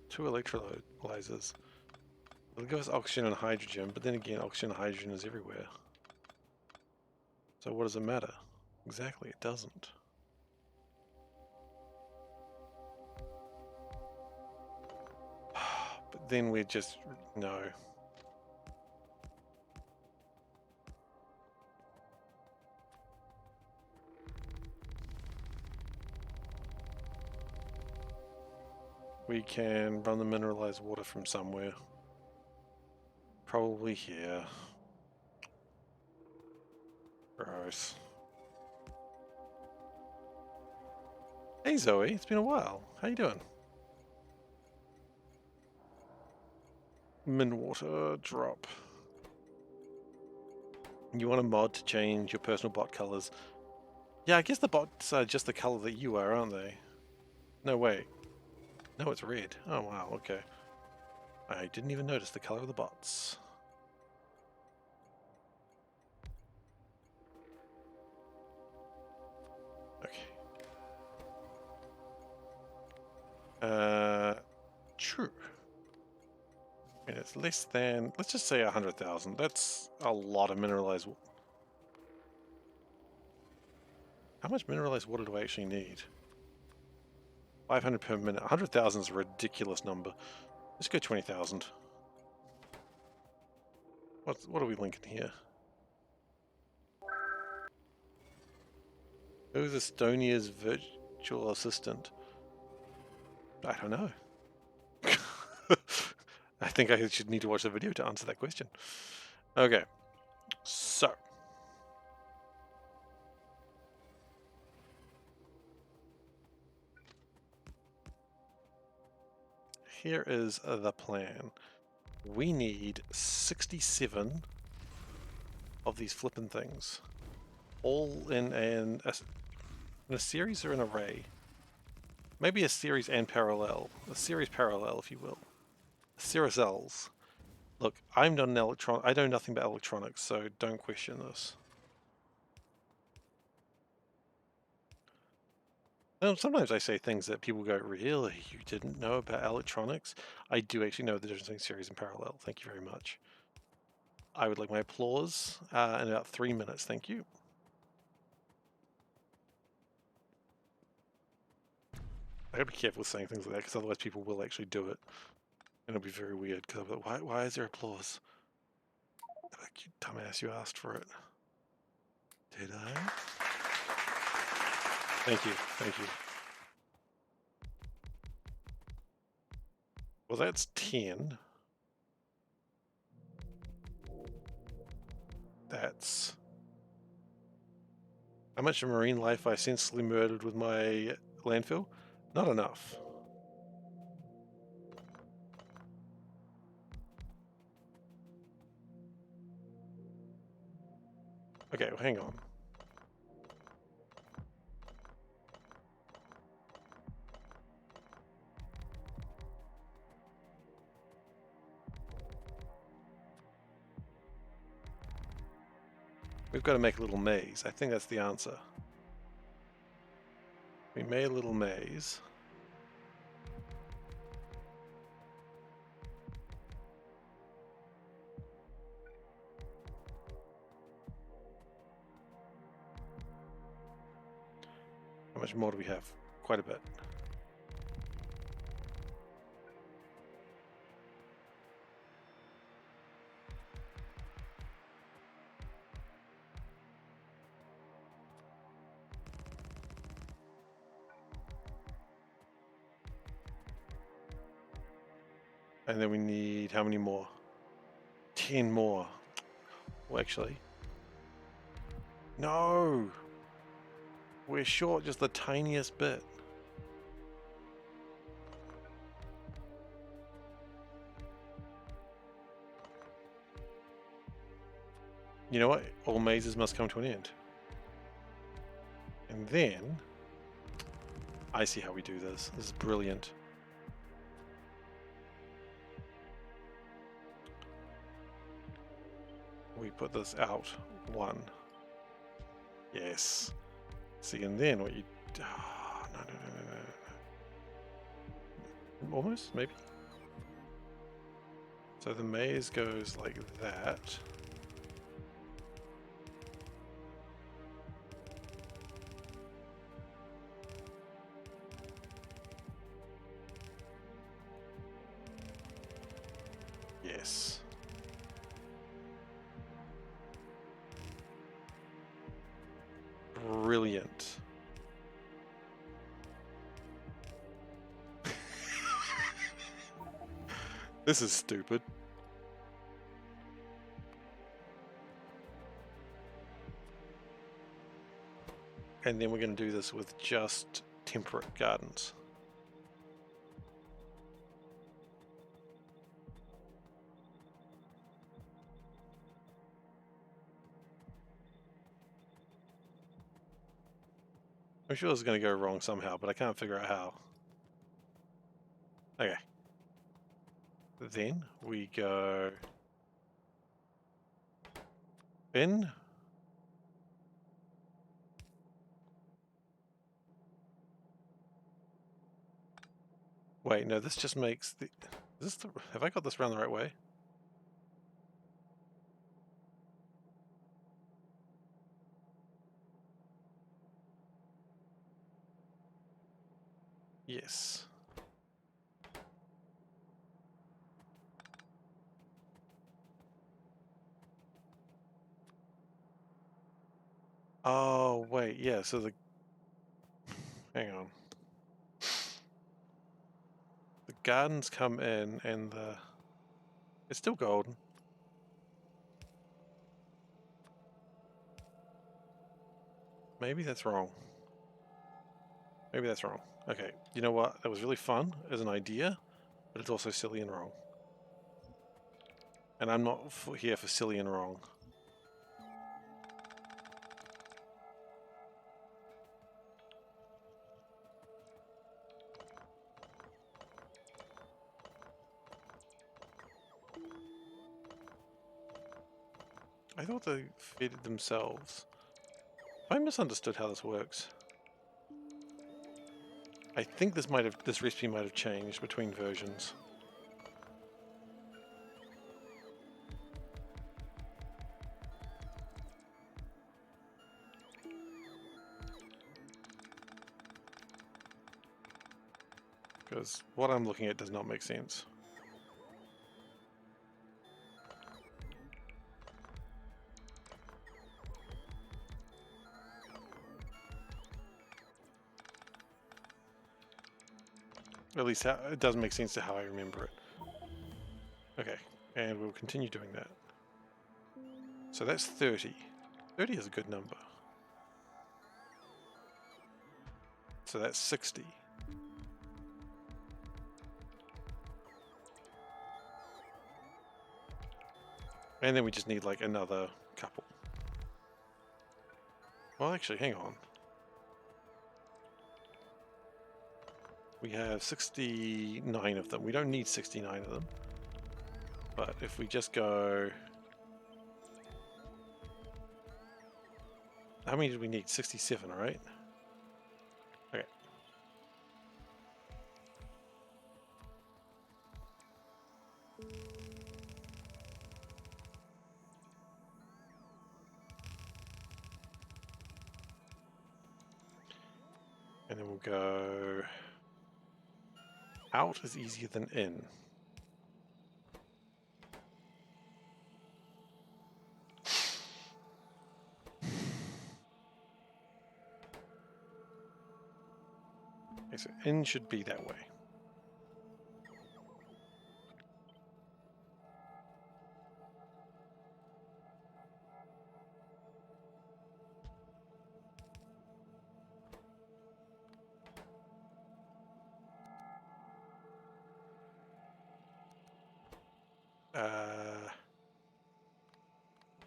Two electrolyzers. It'll give us oxygen and hydrogen, but then again, oxygen and hydrogen is everywhere. So what does it matter? Exactly, it doesn't. But then we just... no. We can run the mineralized water from somewhere. Probably here. Gross. Hey Zoe, it's been a while. How you doing? Min water drop. You want a mod to change your personal bot colors? Yeah, I guess the bots are just the color that you are, aren't they? No, wait. No, it's red. Oh wow, okay. I didn't even notice the color of the bots. Okay. True. And it's less than, let's just say 100,000. That's a lot of mineralized. How much mineralized water do I actually need? 500 per minute. 100,000 is a ridiculous number. Let's go 20,000. What are we linking here? Who's Estonia's virtual assistant? I don't know. I think I should need to watch the video to answer that question. Okay, so here is the plan. We need 67 of these flippin' things, all in a series or an array. Maybe a series and parallel. A series parallel, if you will. Sericels. Look, I'm not an electron. I know nothing about electronics, so don't question this. Sometimes I say things that people go, really? You didn't know about electronics? I do actually know the difference between series and parallel. Thank you very much. I would like my applause in about 3 minutes. Thank you. I gotta be careful with saying things like that because otherwise people will actually do it. And it'll be very weird because I'll be like, why is there applause? Like, you dumbass, you asked for it. Did I? Thank you. Thank you. Well, that's 10. That's how much of marine life I senselessly murdered with my landfill? Not enough. Okay, well, hang on. We've got to make a little maze. I think that's the answer. We made a little maze. How much more do we have? Quite a bit. And then we need how many more? 10 more. Well, actually, no! We're short just the tiniest bit. You know what? All mazes must come to an end. And then, I see how we do this. This is brilliant. We put this out 1. Yes. See, and then what you... Oh, no. Almost, maybe. So the maze goes like that. Yes. Brilliant. This is stupid. And then we're going to do this with just temperate gardens. I'm sure this is going to go wrong somehow, but I can't figure out how. Okay. Then we go in. Wait, no, this just makes the... Is this have I got this around the right way? Yes. Oh, wait, yeah, so the... Hang on. The gardens come in and the... It's still golden. Maybe that's wrong. Maybe that's wrong. Okay, you know what? That was really fun as an idea, but it's also silly and wrong. And I'm not here for silly and wrong. I thought they fed themselves. I misunderstood how this works. I think this recipe might have changed between versions. Because what I'm looking at does not make sense. At least it doesn't make sense to how I remember it. Okay, and we'll continue doing that. So that's 30. 30 is a good number. So that's 60. And then we just need like another couple. Well, actually, hang on. We have 69 of them. We don't need 69 of them. But if we just go... How many did we need? 67, right? Okay. And then we'll go... Out is easier than in. Okay, so in should be that way.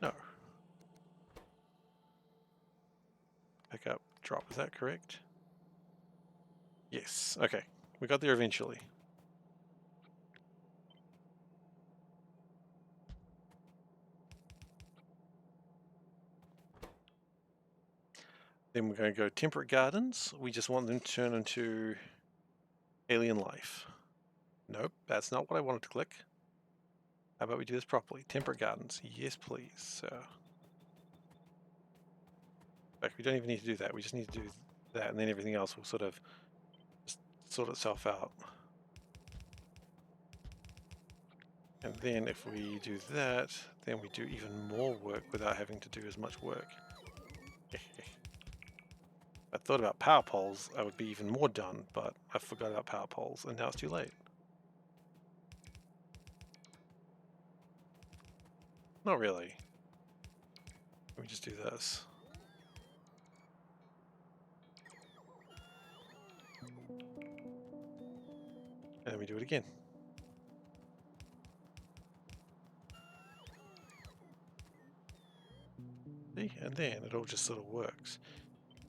No. Pick up, drop, is that correct? Yes, okay. We got there eventually. Then we're going to go temperate gardens. We just want them to turn into alien life. Nope, that's not what I wanted to click. How about we do this properly? Temperate gardens. Yes, please. In fact, we don't even need to do that. We just need to do that, and then everything else will sort of just sort itself out. And then if we do that, then we do even more work without having to do as much work. If I thought about power poles, I would be even more done, but I forgot about power poles, and now it's too late. Not really. Let me just do this. And then we do it again. See? And then it all just sort of works.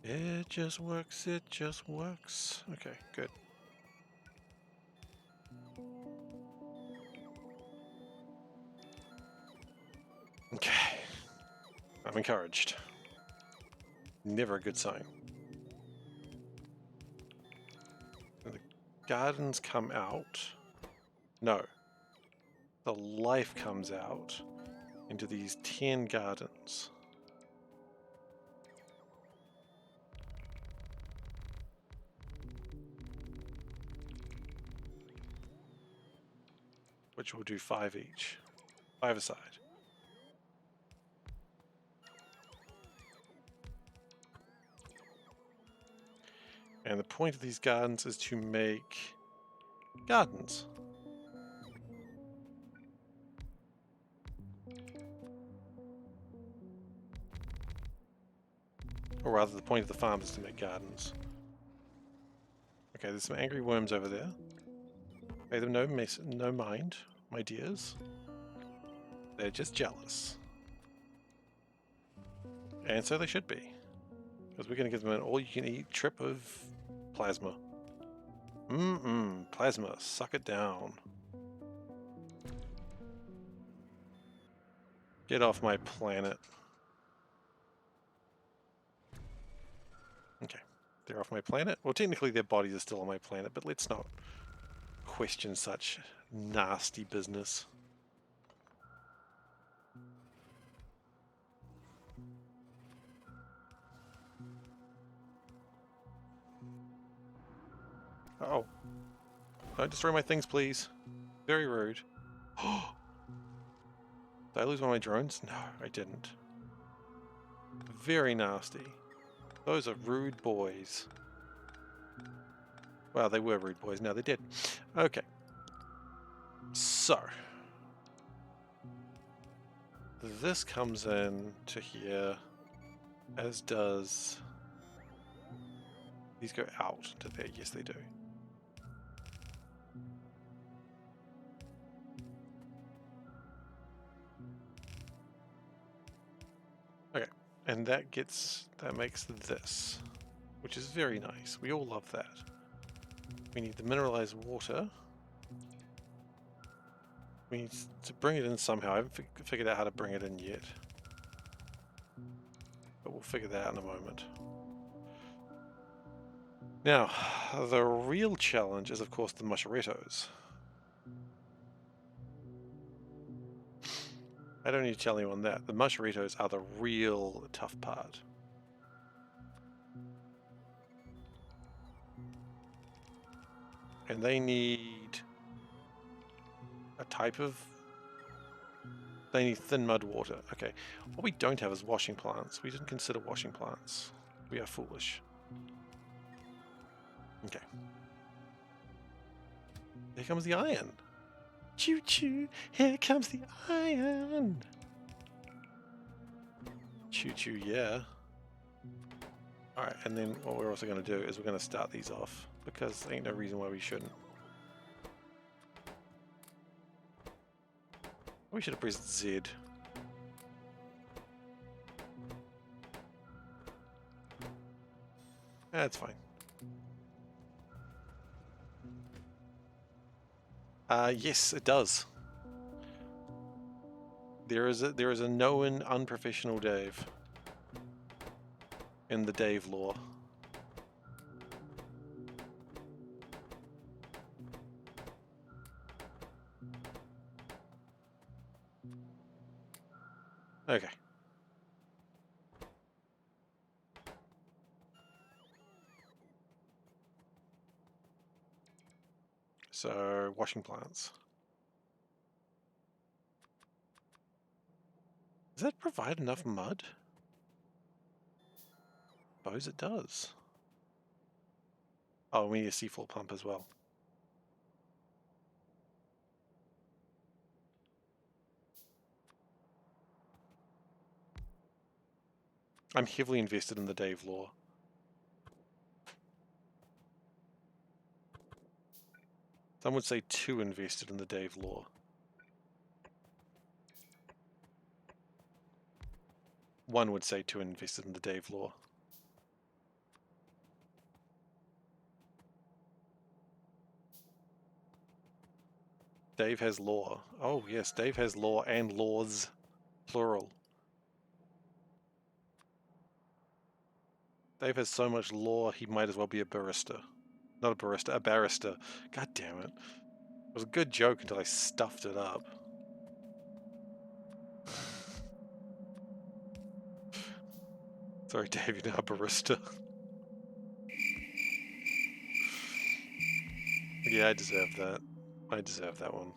It just works, it just works. Okay, good. Okay. I'm encouraged. Never a good sign. And the gardens come out. No, the life comes out into these 10 gardens. Which will do 5 each. 5 aside. And the point of these gardens is to make gardens. Or rather, the point of the farm is to make gardens. Okay, there's some angry worms over there. Pay them no mind, my dears. They're just jealous. And so they should be. Because we're going to give them an all-you-can-eat trip of plasma. Plasma, suck it down. Get off my planet. Okay, they're off my planet. Well, technically their bodies are still on my planet, but let's not question such nasty business. Uh-oh. Don't destroy my things, please. Very rude. Did I lose one of my drones? No, I didn't. Very nasty. Those are rude boys. Well, they were rude boys. Now they're dead. Okay. So. This comes in to here, as does... These go out to there. Yes, they do. Okay, and that makes this, which is very nice. We all love that. We need the mineralized water. We need to bring it in somehow. I haven't figured out how to bring it in yet. But we'll figure that out in a moment. Now, the real challenge is, of course, the musharettos. I don't need to tell anyone that. The musharettos are the real tough part. And they need a type of... They need thin mud water. Okay. What we don't have is washing plants. We didn't consider washing plants. We are foolish. Okay. Here comes the iron. Choo choo, here comes the iron. Choo choo, yeah. Alright, and then what we're also going to do is we're going to start these off, because there ain't no reason why we shouldn't. We should have pressed Z. That's fine. Yes, it does. There is a known unprofessional Dave in the Dave lore. Okay. So, washing plants. Does that provide enough mud? I suppose it does. Oh, we need a seafloor pump as well. I'm heavily invested in the Dave lore. Some would say too invested in the Dave lore. One would say too invested in the Dave lore. Dave has lore. Oh yes, Dave has lore and laws, plural. Dave has so much lore, he might as well be a barrister. Not a barista, a barrister. God damn it. It was a good joke until I stuffed it up. Sorry, Dave, you're now a barista. Yeah, I deserve that. I deserve that one.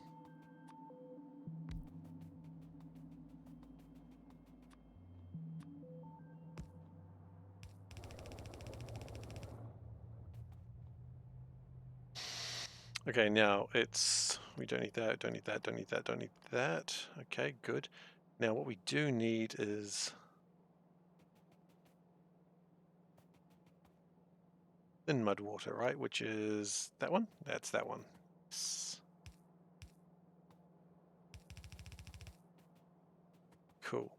Okay, now it's... We don't need that, don't need that, don't need that, don't need that. Okay, good. Now what we do need is... thin mud water, right? Which is that one? That's that one. Yes. Cool.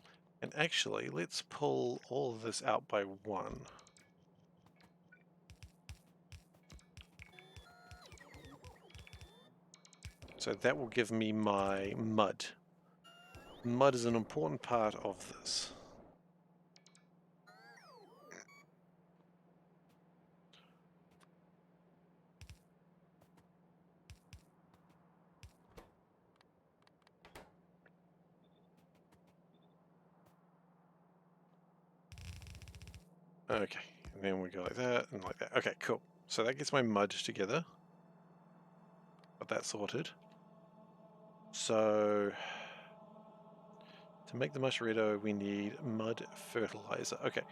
And actually, let's pull all of this out by one. So that will give me my mud. Mud is an important part of this. Okay, and then we go like that and like that. Okay, cool. So that gets my mud together. Got that sorted. So to make the musharedo, we need mud fertilizer. Okay.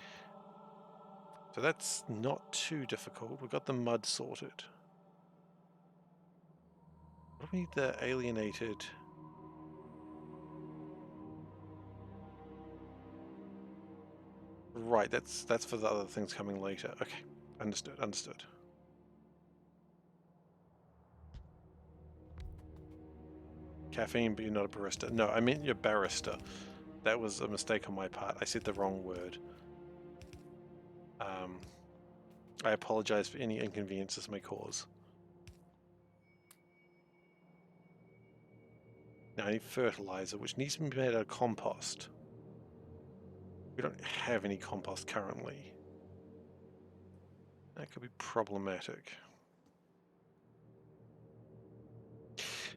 So that's not too difficult. We've got the mud sorted. What do we need the alienated? Right, that's for the other things coming later. Okay, understood, understood. Caffeine, but you're not a barista. No, I meant you're barista. That was a mistake on my part. I said the wrong word. I apologize for any inconvenience this may cause. Now I need fertilizer, which needs to be made out of compost. We don't have any compost currently. That could be problematic.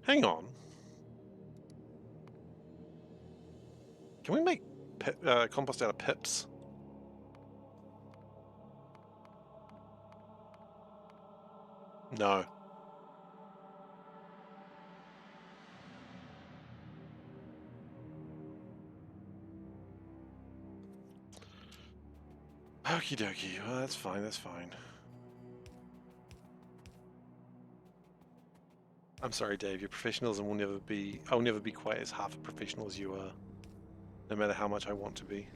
Hang on. Can we make compost out of pips? No. Okie dokie. Well, that's fine, that's fine. I'm sorry, Dave. Your professionalism will never be... I'll never be quite as half a professional as you are. No matter how much I want to be.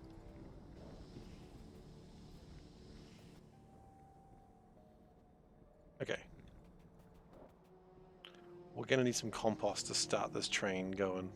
Okay. We're going to need some compost to start this train going.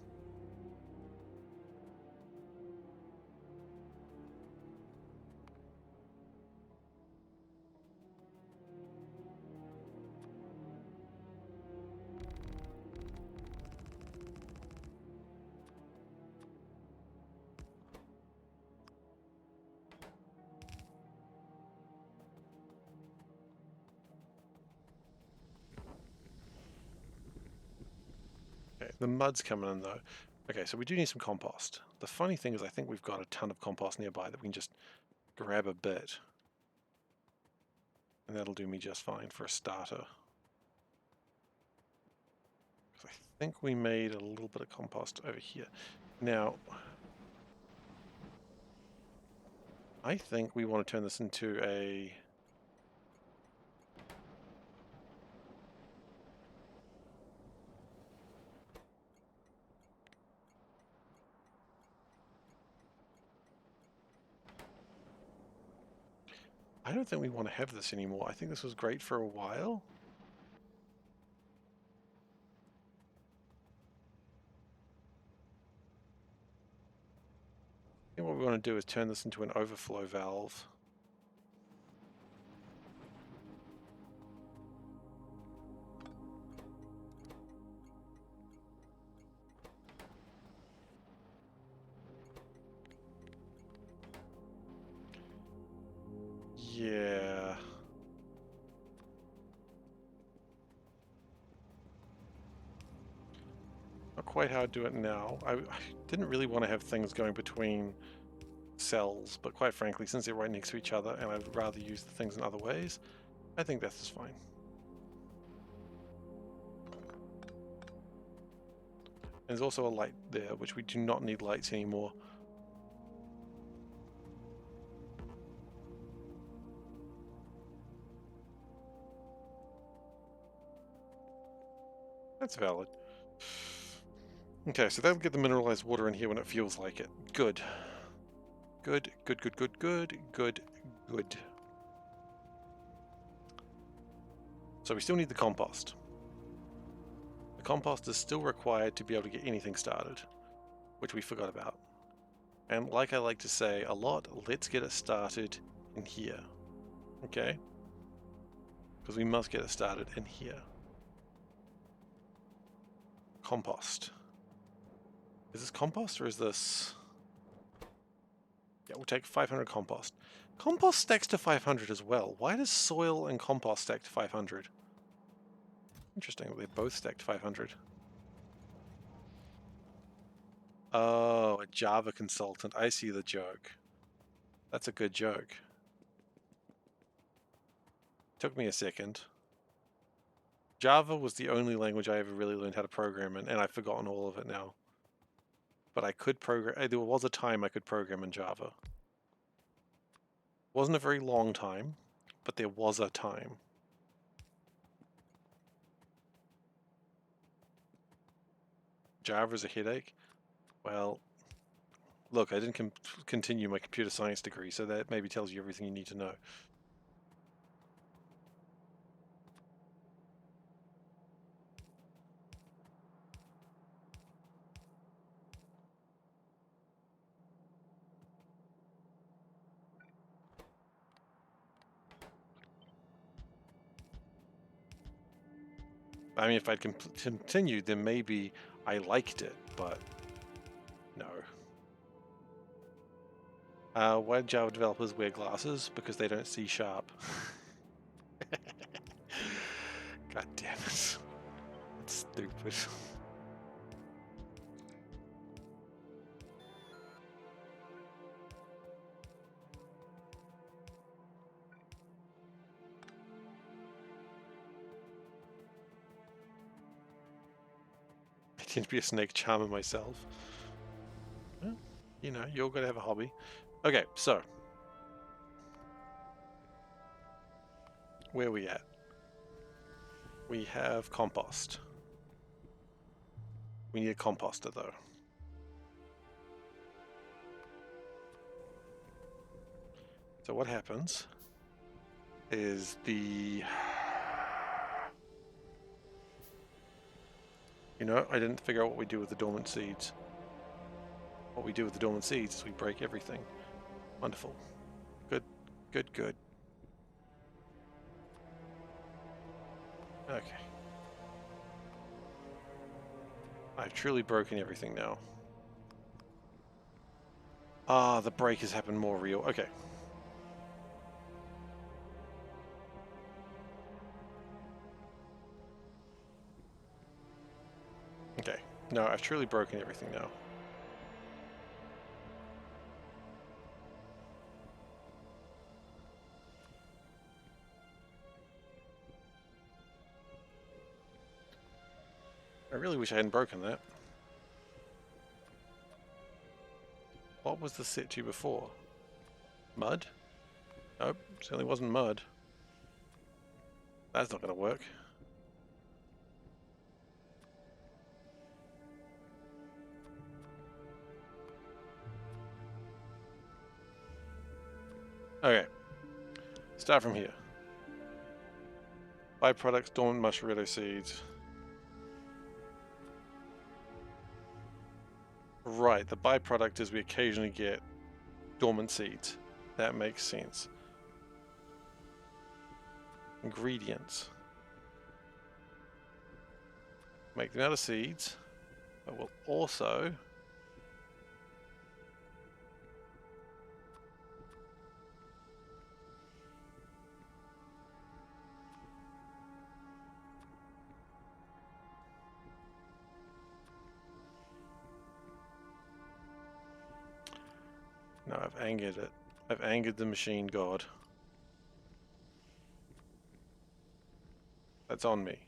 Okay, the mud's coming in though. Okay, so we do need some compost. The funny thing is I think we've got a ton of compost nearby that we can just grab a bit. And that'll do me just fine for a starter. I think we made a little bit of compost over here. Now, I think we want to turn this into a... I don't think we want to have this anymore. I think this was great for a while. I think what we want to do is turn this into an overflow valve. Yeah. Not quite how I do it now. I didn't really want to have things going between cells, but quite frankly, since they're right next to each other and I'd rather use the things in other ways, I think that's just fine. There's also a light there, which we do not need lights anymore. That's valid. Okay, so that'll get the mineralized water in here when it feels like it. Good. Good, good, good, good, good, good, good. So we still need the compost. The compost is still required to be able to get anything started, which we forgot about. And like I like to say a lot, let's get it started in here. Okay? Because we must get it started in here. Compost. Is this compost or is this... Yeah, we'll take 500 compost. Compost stacks to 500 as well. Why does soil and compost stack to 500? Interesting, they both stacked 500. Oh, a Java consultant. I see the joke. That's a good joke. Took me a second. Java was the only language I ever really learned how to program in, and I've forgotten all of it now. But I could program. There was a time I could program in Java. Wasn't a very long time, but there was a time. Java's a headache. Well, look, I didn't continue my computer science degree, so that maybe tells you everything you need to know. I mean, if I'd continued, then maybe I liked it, but no. Why do Java developers wear glasses? Because they don't see sharp. God damn it. That's stupid. I tend to be a snake charmer myself. Well, you know, you're gonna have a hobby. Okay, so. Where are we at? We have compost. We need a composter though. So what happens is the... You know, I didn't figure out what we do with the dormant seeds. What we do with the dormant seeds is we break everything. Wonderful. Good, good, good. Okay. I've truly broken everything now. Ah, the break has happened more real. Okay. Okay. No, I've truly broken everything now. I really wish I hadn't broken that. What was the set to before? Mud? Nope, certainly wasn't mud. That's not going to work. Okay. Start from here. Byproducts, dormant musharetto seeds. Right, the byproduct is we occasionally get dormant seeds. That makes sense. Ingredients. Make them out of seeds, but we'll also No, I've angered it. I've angered the machine god. That's on me.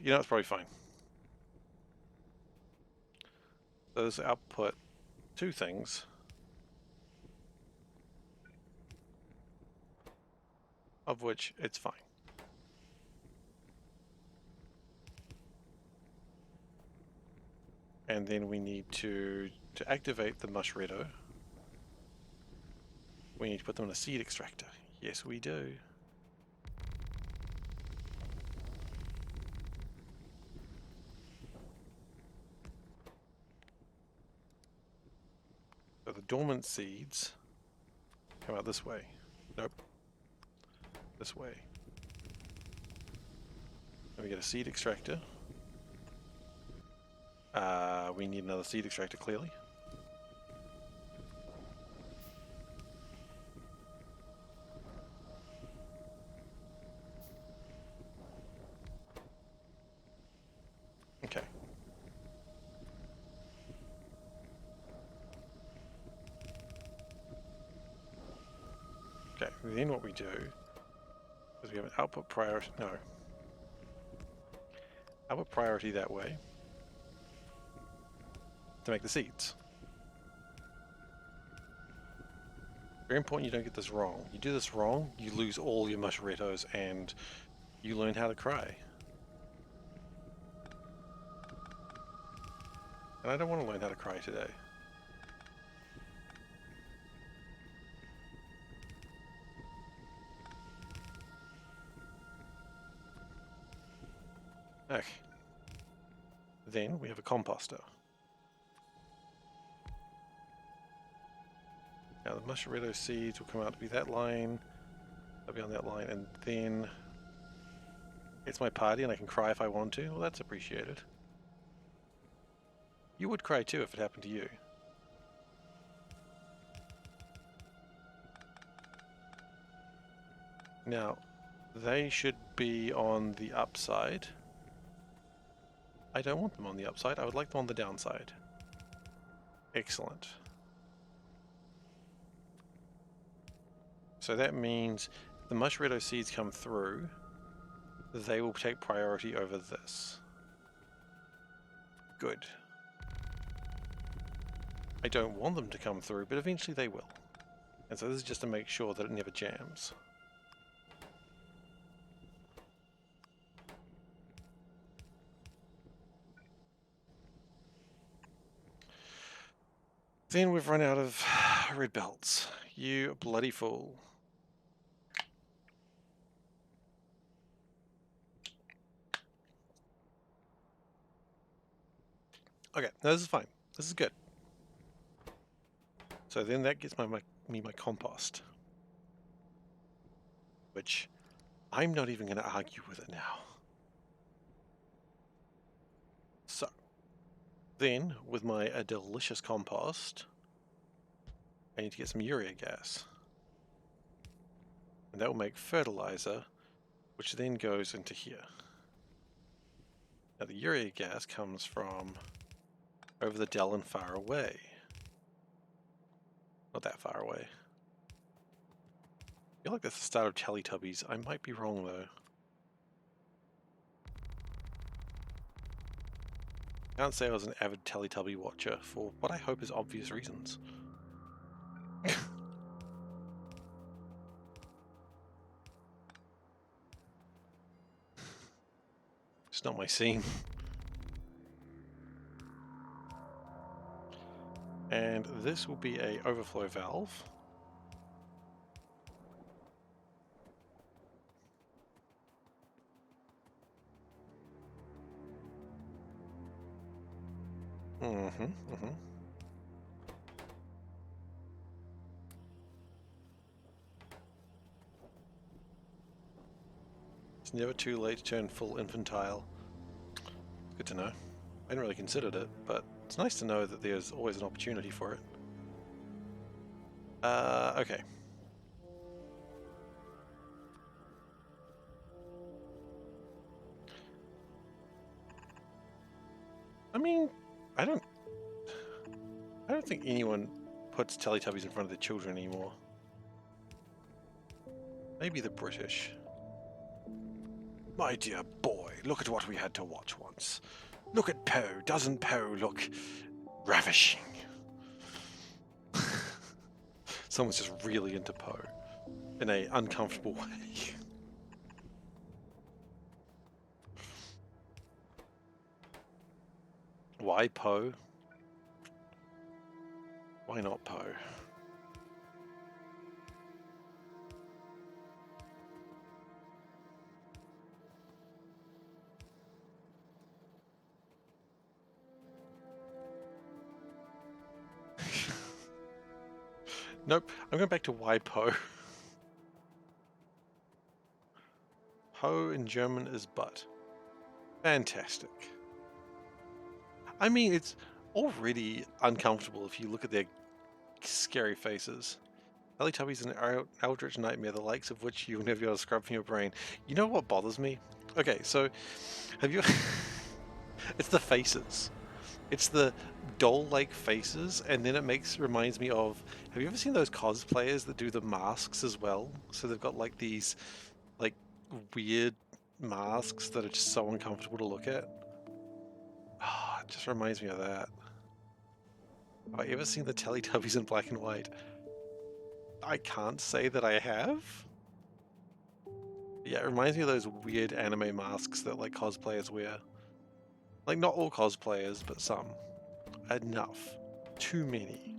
You know, it's probably fine. Those output two things. Of which it's fine. And then we need to activate the mushroom. We need to put them in a seed extractor. Yes, we do. So the dormant seeds come out this way. Nope. This way. And we get a seed extractor. We need another seed extractor, clearly. Okay. Okay, then what we do is we have an output priority. No. Output priority that way to make the seeds. Very important you don't get this wrong. You do this wrong, you lose all your mushrooms and you learn how to cry. And I don't want to learn how to cry today. Okay. Then we have a composter. Now the mushroom seeds will come out to be that line. They'll be on that line, and then it's my party and I can cry if I want to. Well, that's appreciated. You would cry too if it happened to you. Now, they should be on the upside. I don't want them on the upside. I would like them on the downside. Excellent. So that means if the mushroom seeds come through, they will take priority over this. Good. I don't want them to come through, but eventually they will. And so this is just to make sure that it never jams. Then we've run out of red belts. You bloody fool. Okay, no, this is fine. This is good. So then that gets me my compost. Which I'm not even going to argue with it now. So, then with my delicious compost, I need to get some urea gas. And that will make fertilizer, which then goes into here. Now the urea gas comes from over the dell and far away. Not that far away. I feel like that's the start of Teletubbies. I might be wrong though. Can't say I was an avid Teletubby watcher for what I hope is obvious reasons. It's not my scene. And this will be a overflow valve. It's never too late to turn full infantile. Good to know. I hadn't really considered it, but it's nice to know that there's always an opportunity for it. Okay. I mean, I don't think anyone puts Teletubbies in front of their children anymore. Maybe the British. My dear boy, look at what we had to watch once. Look at Poe. Doesn't Poe look ravishing? Someone's just really into Poe in a uncomfortable way. Why Poe? Why not Poe? Nope, I'm going back to why Poe. Poe in German is butt. Fantastic. I mean, it's already uncomfortable if you look at their scary faces. Teletubbies an eldritch nightmare, the likes of which you'll never be able to scrub from your brain. You know what bothers me? Okay, so have you... It's the faces. It's the doll-like faces, and then it reminds me of... Have you ever seen those cosplayers that do the masks as well? So they've got like these like weird masks that are just so uncomfortable to look at. Ah, it just reminds me of that. Have I ever seen the Teletubbies in black and white? I can't say that I have. Yeah, it reminds me of those weird anime masks that like cosplayers wear. Like not all cosplayers, but some. Enough. Too many.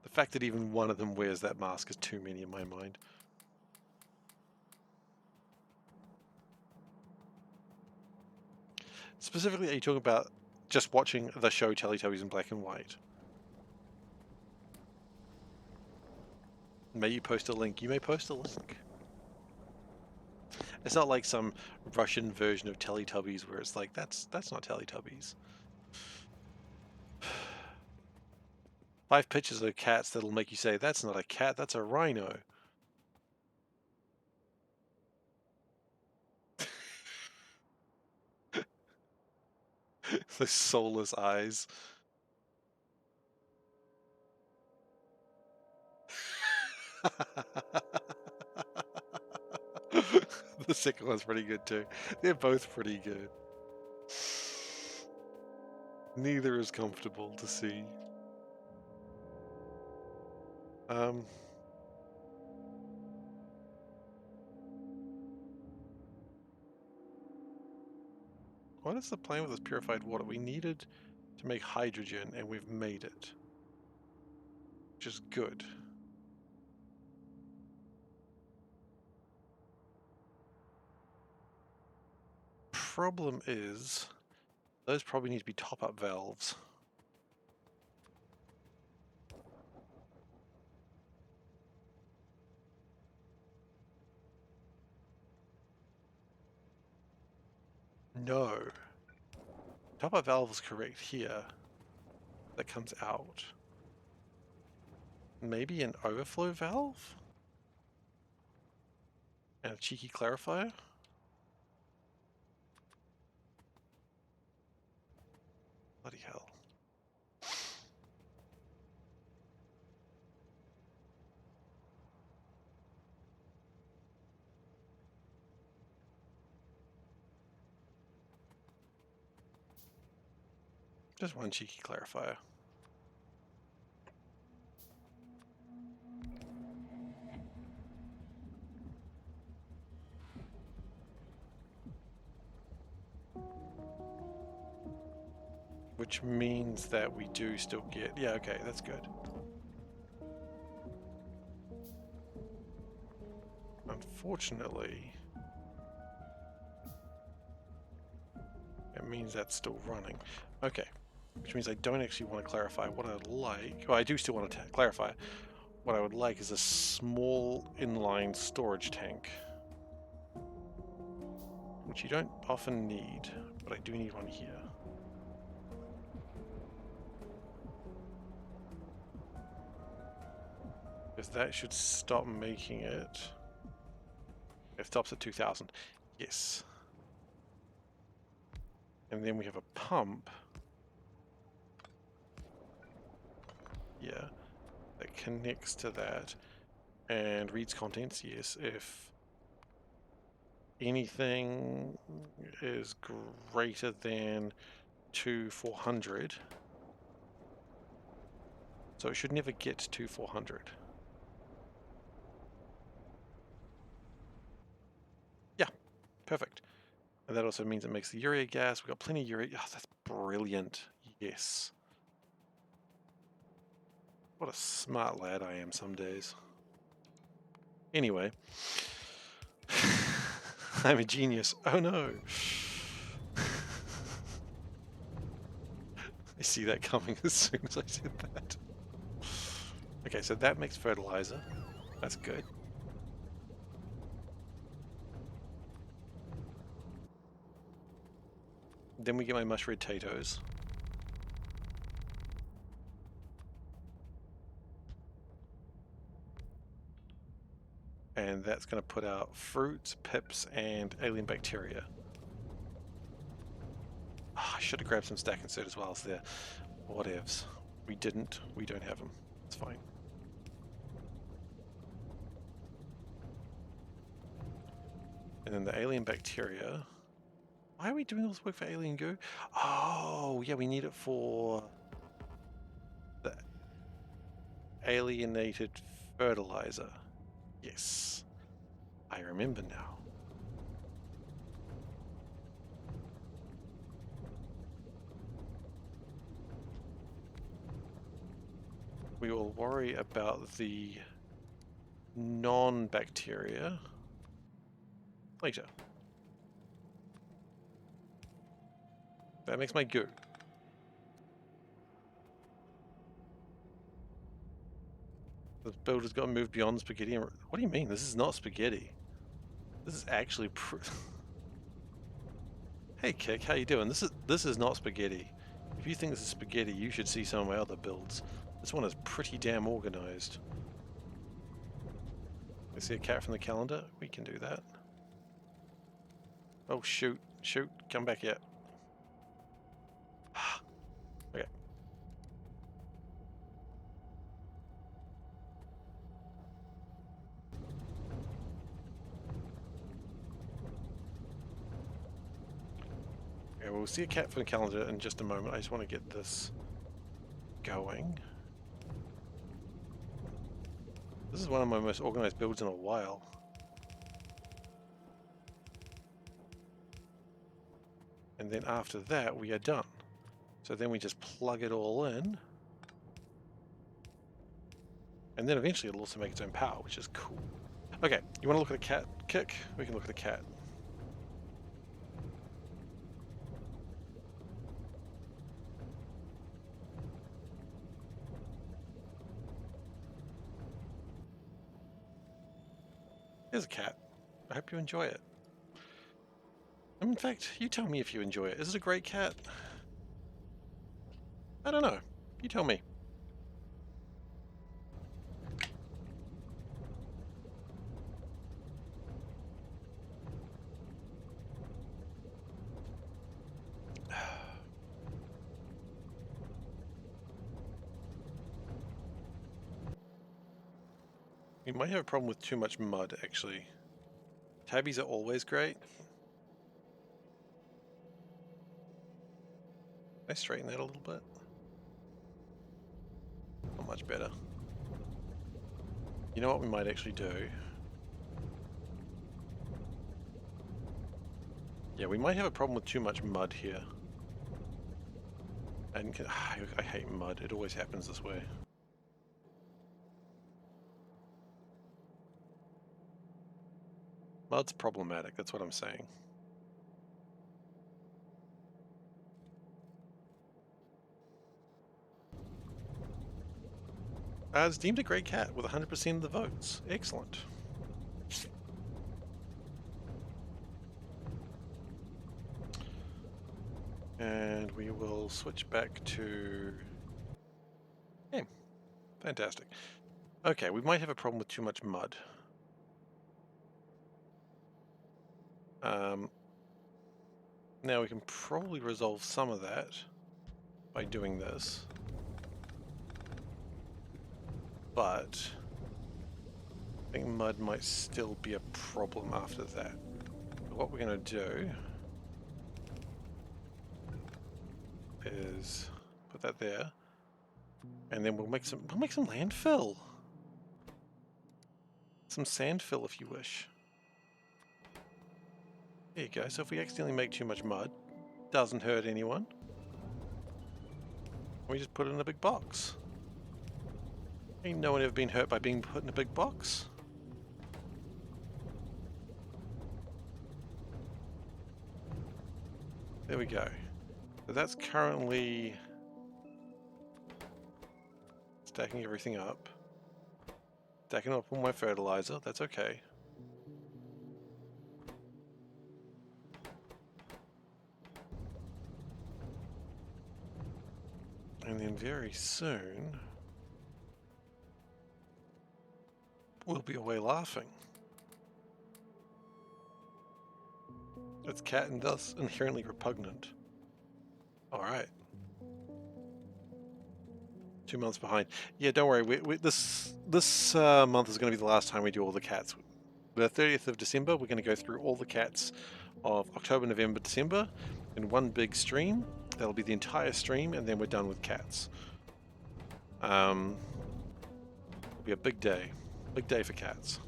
The fact that even one of them wears that mask is too many in my mind. Specifically, are you talking about just watching the show Teletubbies in black and white? May you post a link? You may post a link. It's not like some Russian version of Teletubbies where it's like, that's not Teletubbies. 5 pictures of cats that'll make you say, that's not a cat, that's a rhino. Those soulless eyes. The second one's pretty good too. They're both pretty good. Neither is comfortable to see. What is the plan with this purified water? We needed to make hydrogen, and we've made it. Which is good. Problem is, those probably need to be top-up valves. No. Top-up valve is correct here. That comes out. Maybe an overflow valve? And a cheeky clarifier? Bloody hell. Just one cheeky clarifier. Which means that we do still get... Yeah, okay, that's good. Unfortunately, it means that's still running. Okay, which means I don't actually want to clarify what I'd like. Well, I do still want to clarify. What I would like is a small inline storage tank, which you don't often need, but I do need one here. Because that should stop making it. It stops at 2,000. Yes. And then we have a pump. Yeah. That connects to that. And reads contents, yes. If anything is greater than 2,400. So it should never get to 400. Yeah, perfect. And that also means it makes the urea gas. We've got plenty of urea. Oh, that's brilliant. Yes. What a smart lad I am some days. Anyway. I'm a genius. Oh no. I see that coming as soon as I said that. Okay, so that makes fertilizer. That's good. Then we get my mush red potatoes. And that's going to put out fruits, pips, and alien bacteria. Oh, I should have grabbed some stack insert as well as there. Whatevs. We didn't. We don't have them. It's fine. And then the alien bacteria. Why are we doing all this work for alien goo? Oh, yeah, we need it for the alienated fertilizer. Yes. I remember now. We will worry about the non-bacteria later. That makes my goo. The builder's got to move beyond spaghetti. What do you mean? This is not spaghetti. This is actually Hey Kick, how you doing? This is not spaghetti. If you think this is spaghetti, you should see some of my other builds. This one is pretty damn organized. I see a cat from the calendar. We can do that. Oh shoot, shoot, come back yet. Okay. Okay, we'll see a cat from the calendar in just a moment. I just want to get this going. This is one of my most organized builds in a while. And then after that, we are done. So then we just plug it all in. And then eventually it'll also make its own power, which is cool. Okay, you want to look at a cat, Kick? We can look at a cat. Here's a cat. I hope you enjoy it. In fact, you tell me if you enjoy it. Is it a great cat? I don't know. You tell me. We might have a problem with too much mud, actually. Tabbies are always great. Can I straighten that a little bit? Not much better. You know what we might actually do? Yeah, we might have a problem with too much mud here. And I hate mud. It always happens this way. Mud's problematic, that's what I'm saying. It's deemed a great cat with 100% of the votes. Excellent. And we will switch back to game. Fantastic. Okay, we might have a problem with too much mud. Now we can probably resolve some of that by doing this. But I think mud might still be a problem after that. So what we're going to do is put that there, and then we'll make some landfill. Some sand fill if you wish. There you go. So if we accidentally make too much mud, doesn't hurt anyone. We just put it in a big box. Ain't no one ever been hurt by being put in a big box. There we go. So that's currently stacking everything up. Stacking up all my fertilizer, that's okay. And then very soon, we'll be away laughing. It's cat and thus inherently repugnant. Alright. 2 months behind. Yeah, don't worry. This month is going to be the last time we do all the cats. The 30th of December, we're going to go through all the cats of October, November, December in one big stream. That'll be the entire stream, and then we're done with cats. It'll be a big day. Big day for cats.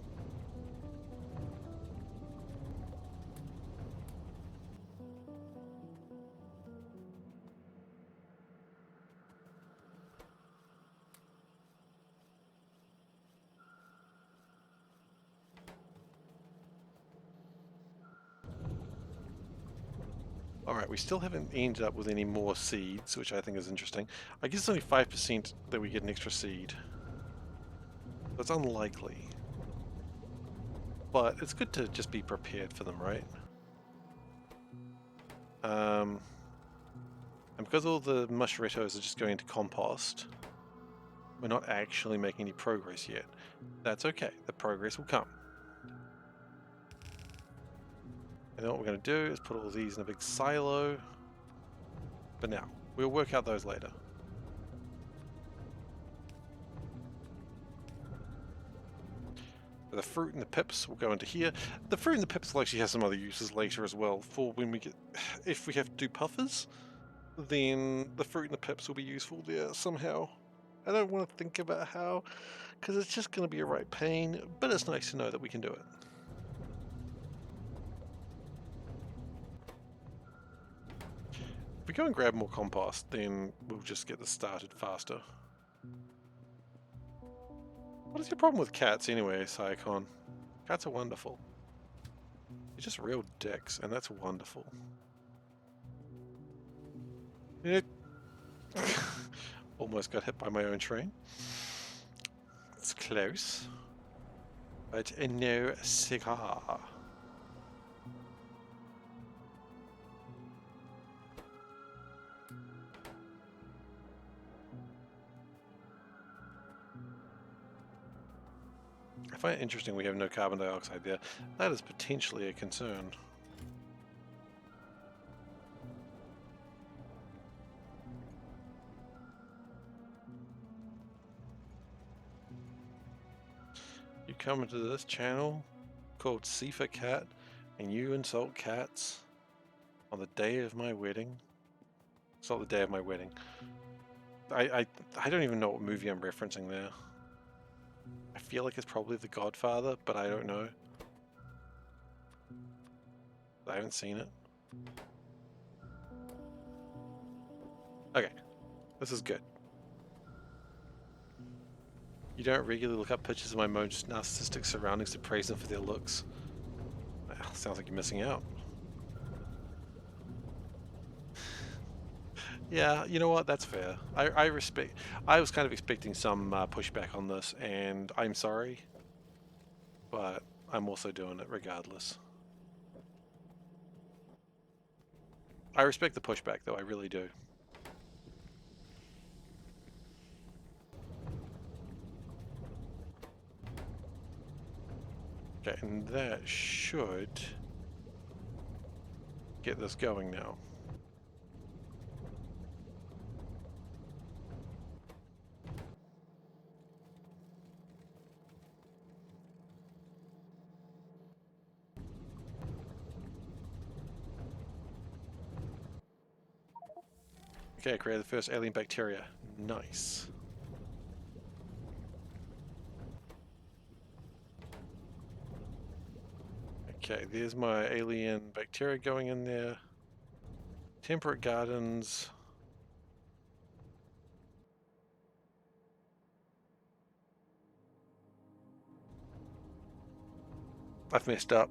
Alright, we still haven't ended up with any more seeds, which I think is interesting. I guess it's only 5% that we get an extra seed. That's unlikely. But it's good to just be prepared for them, right? And because all the mushrettos are just going to compost, we're not actually making any progress yet. That's okay, the progress will come. And then what we're going to do is put all these in a big silo. But now, we'll work out those later. The fruit and the pips will go into here. The fruit and the pips will actually have some other uses later as well. For when we get, if we have to do puffers, then the fruit and the pips will be useful there somehow. I don't want to think about how, because it's just going to be a right pain, but it's nice to know that we can do it. If we go and grab more compost, then we'll just get this started faster. What is your problem with cats anyway, SeiferKatt? Cats are wonderful. They're just real dicks, and that's wonderful. Almost got hit by my own train. It's close. But no cigar. I find it interesting we have no carbon dioxide there. That is potentially a concern. You come into this channel called SeiferKatt and you insult cats on the day of my wedding. It's not the day of my wedding. I don't even know what movie I'm referencing there. I feel like it's probably The Godfather, but I don't know. I haven't seen it. Okay, this is good. You don't regularly look up pictures of my most narcissistic surroundings to praise them for their looks. Well, sounds like you're missing out. Yeah, you know what? That's fair. I respect. I was kind of expecting some pushback on this, and I'm sorry, but I'm also doing it regardless. I respect the pushback, though. I really do. Okay, and that should get this going now. Okay, I created the first alien bacteria. Nice. Okay, there's my alien bacteria going in there. Temperate gardens. I've messed up.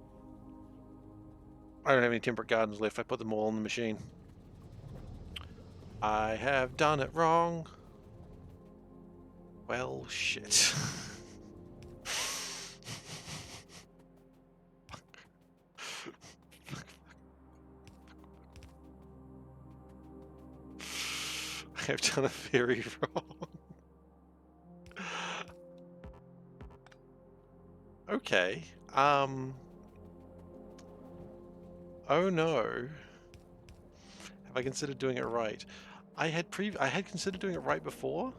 I don't have any temperate gardens left. I put them all in the machine. I have done it wrong. Well, shit. I have done it very wrong. Okay. Oh no. Have I considered doing it right? I had considered doing it right before.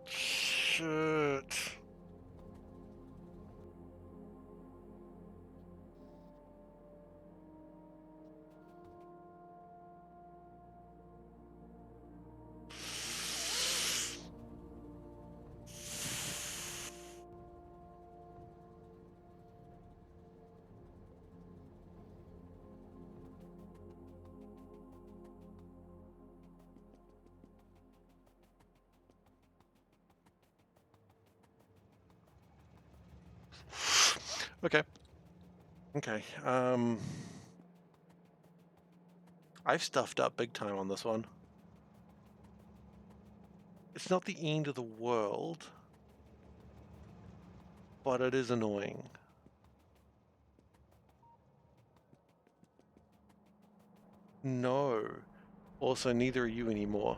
Shit. Okay. Okay. I've stuffed up big time on this one. It's not the end of the world, but it is annoying. No. Also, neither are you anymore.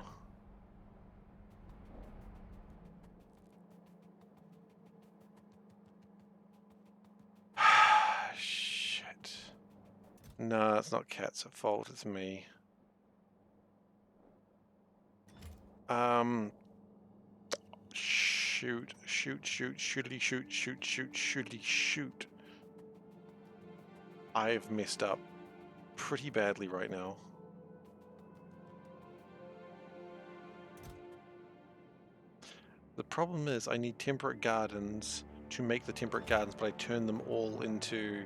Shit. No, it's not Cat's fault, it's me. Shoot, shootity shoot. I've messed up pretty badly right now. The problem is I need temperate gardens to make the temperate gardens, but I turn them all into...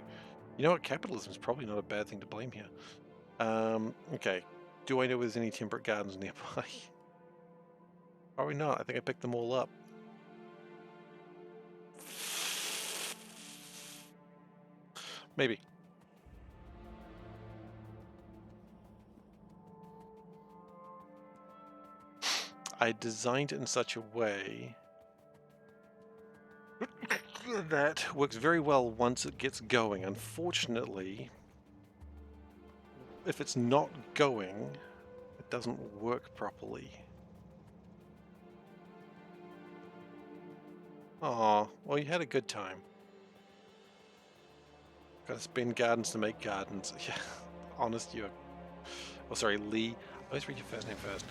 You know what? Capitalism is probably not a bad thing to blame here. Okay. Do I know if there's any temperate gardens nearby? Probably not. I think I picked them all up. Maybe. I designed it in such a way that works very well once it gets going. Unfortunately, if it's not going, it doesn't work properly. Aw, well, you had a good time. Gotta spend gardens to make gardens. Yeah, honest, you're... Oh, sorry, Lee. I always read your first name first.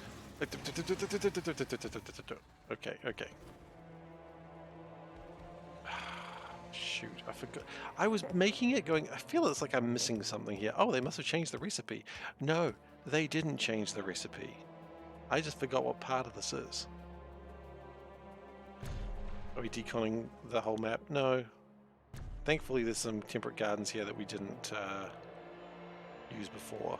Okay, okay. Shoot, I forgot. I was making it going... I feel it's like I'm missing something here. Oh, they must have changed the recipe. No, they didn't change the recipe. I just forgot what part of this is. Are we deconning the whole map? No. Thankfully, there's some temperate gardens here that we didn't use before.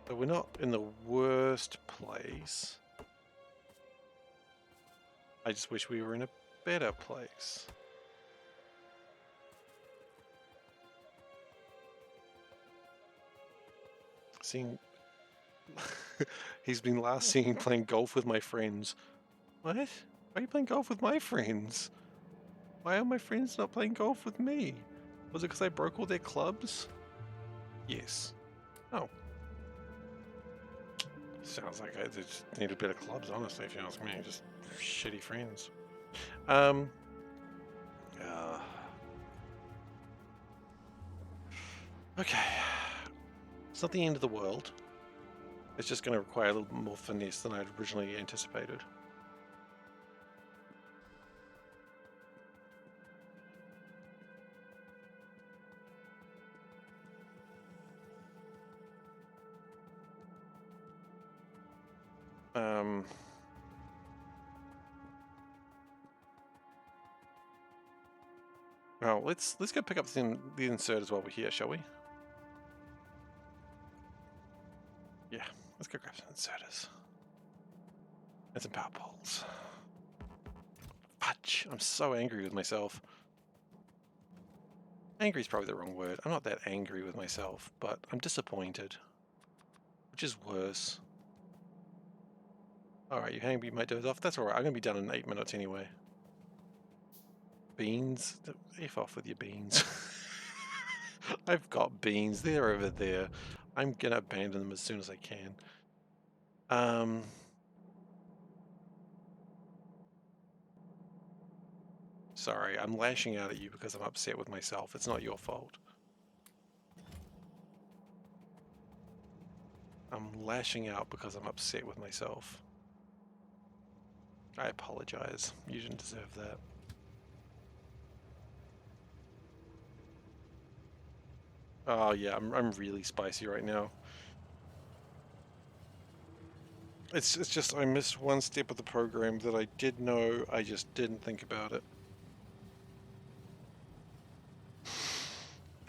So we're not in the worst place. I just wish we were in a better place. Seeing... He's been last seen playing golf with my friends. What? Why are you playing golf with my friends? Why are my friends not playing golf with me? Was it because I broke all their clubs? Yes. Oh. Sounds like I just need a bit of clubs, honestly, if you ask me. Just shitty friends. Uh, okay. It's not the end of the world. It's just going to require a little more finesse than I'd originally anticipated. Well, let's go pick up the inserters while we're here, shall we? Yeah, let's go grab some inserters. And some power poles. Fudge! I'm so angry with myself. Angry is probably the wrong word. I'm not that angry with myself, but I'm disappointed. Which is worse. Alright, you hang, you might doze off. That's alright, I'm gonna be done in 8 minutes anyway. Beans? F off with your beans. I've got beans, they're over there. I'm gonna abandon them as soon as I can. Sorry, I'm lashing out at you because I'm upset with myself. It's not your fault. I'm lashing out because I'm upset with myself. I apologize. You didn't deserve that. Oh yeah, I'm really spicy right now. It's just I missed one step of the program that I did know, I just didn't think about it.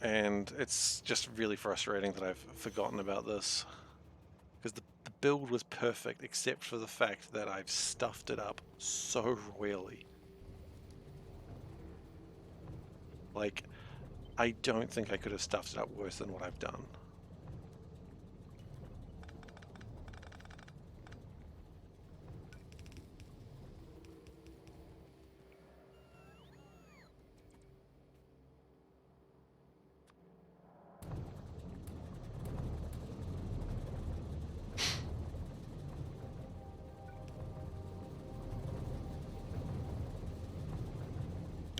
And it's just really frustrating that I've forgotten about this. Because the build was perfect, except for the fact that I've stuffed it up so royally. Like, I don't think I could have stuffed it up worse than what I've done.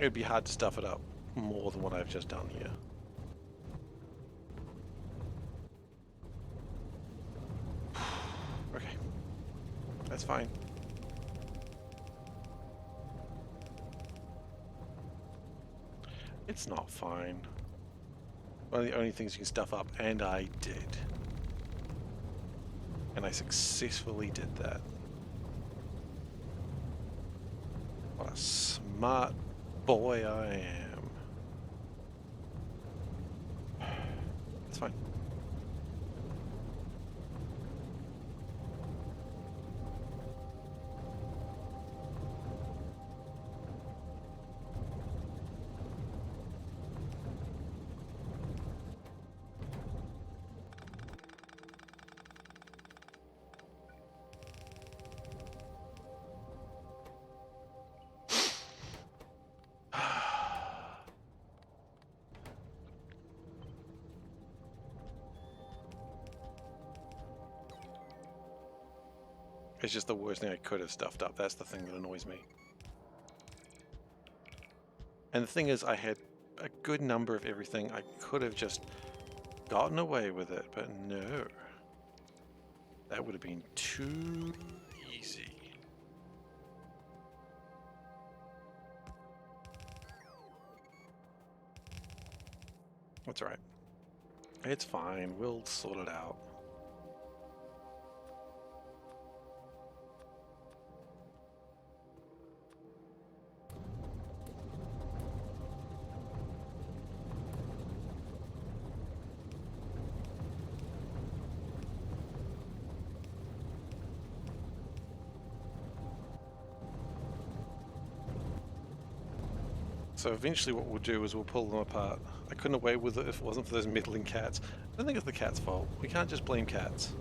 It would be hard to stuff it up more than what I've just done here. Okay, that's fine. It's not fine. One of the only things you can stuff up, and I did. And I successfully did that. What a smart boy I am. It's fine. It's just the worst thing I could have stuffed up. That's the thing that annoys me. And the thing is, I had a good number of everything. I could have just gotten away with it, but no. That would have been too easy. That's alright. It's fine. We'll sort it out. So eventually what we'll do is we'll pull them apart. I couldn't have waited with it if it wasn't for those meddling cats. I don't think it's the cat's fault. We can't just blame cats.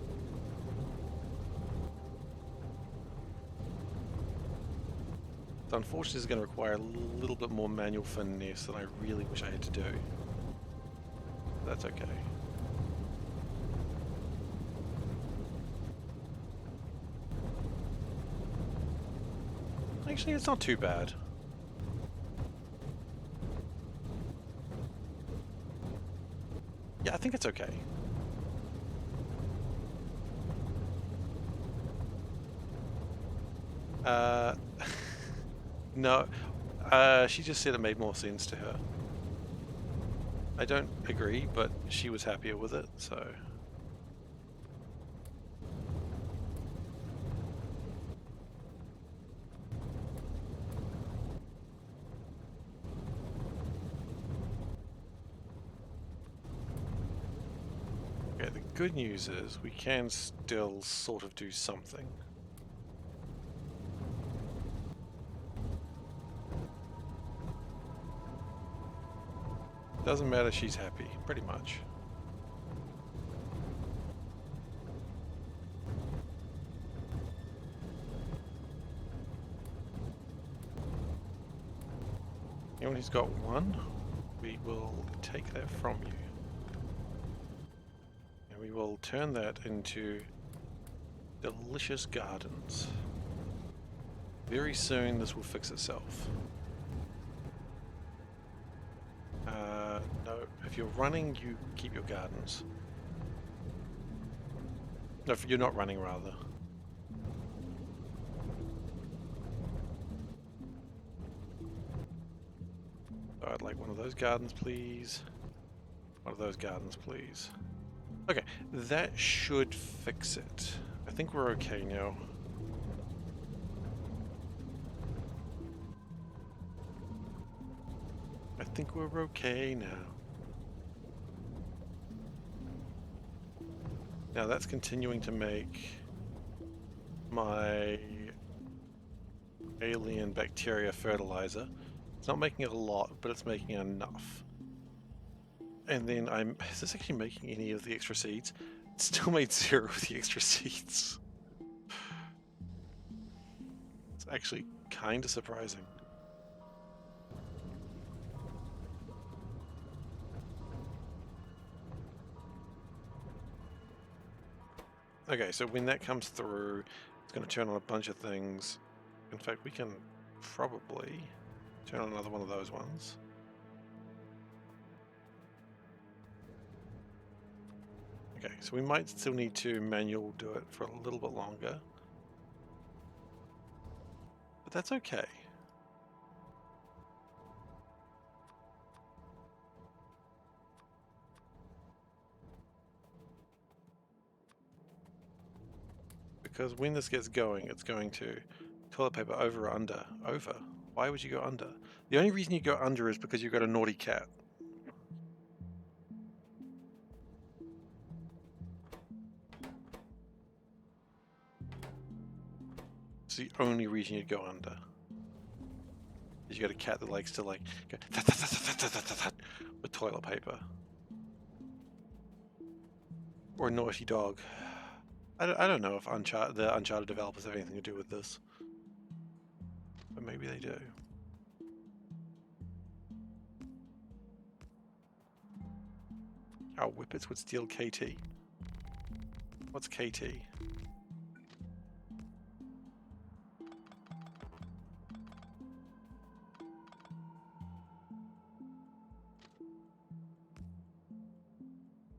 So unfortunately it's going to require a little bit more manual finesse than I really wish I had to do. That's okay. Actually, it's not too bad. Yeah, I think it's okay. No, she just said it made more sense to her. I don't agree, but she was happier with it, so... Okay, the good news is we can still sort of do something. Doesn't matter, she's happy, pretty much. Anyone who's got one, we will take that from you. And we will turn that into delicious gardens. Very soon this will fix itself. No, if you're running, you keep your gardens. No, if you're not running, rather. So I'd like one of those gardens, please. One of those gardens, please. Okay, that should fix it. I think we're okay now. I think we're okay now. Now that's continuing to make my alien bacteria fertilizer. It's not making it a lot, but it's making enough. And then is this actually making any of the extra seeds? It still made 0 of the extra seeds. It's actually kind of surprising. Okay, so when that comes through, it's going to turn on a bunch of things. In fact, we can probably turn on another one of those ones. Okay, so we might still need to manual do it for a little bit longer. But that's okay. Because when this gets going, it's going to toilet paper over or under. Over. Why would you go under? The only reason you go under is because you've got a naughty cat. It's the only reason you'd go under. Is you got a cat that likes to like go with toilet paper. Or a naughty dog. I don't know if the Uncharted developers have anything to do with this. But maybe they do. Our whippets would steal KT. What's KT?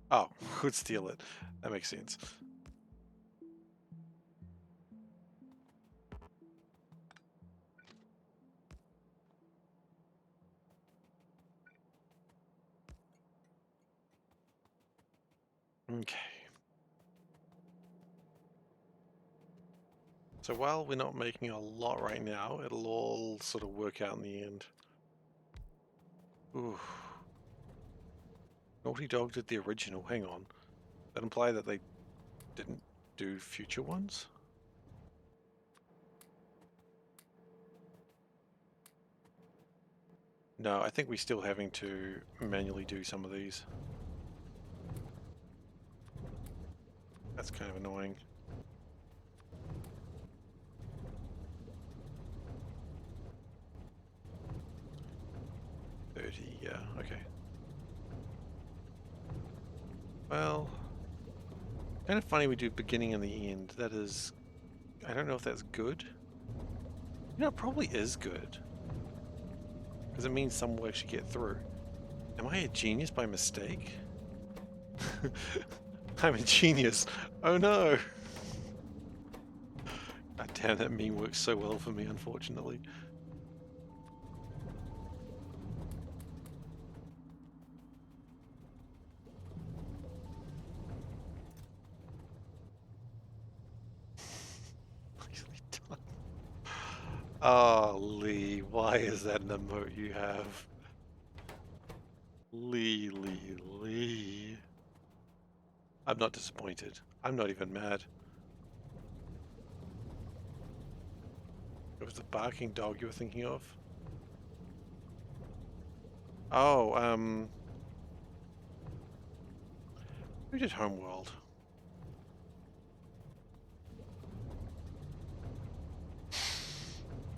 Oh, would steal it. That makes sense. Okay. So while we're not making a lot right now, it'll all sort of work out in the end. Ooh. Naughty Dog did the original, hang on. That imply that they didn't do future ones? No, I think we're still having to manually do some of these. That's kind of annoying. Yeah, okay. Well, kind of funny we do beginning and the end. That is, I don't know if that's good. You know, it probably is good. Because it means some will actually get through. Am I a genius by mistake? I'm a genius. Oh no! God damn, that meme works so well for me, unfortunately. Oh, Lee, why is that an emote you have? Lee. I'm not disappointed. I'm not even mad. It was the barking dog you were thinking of? Oh, who did Homeworld?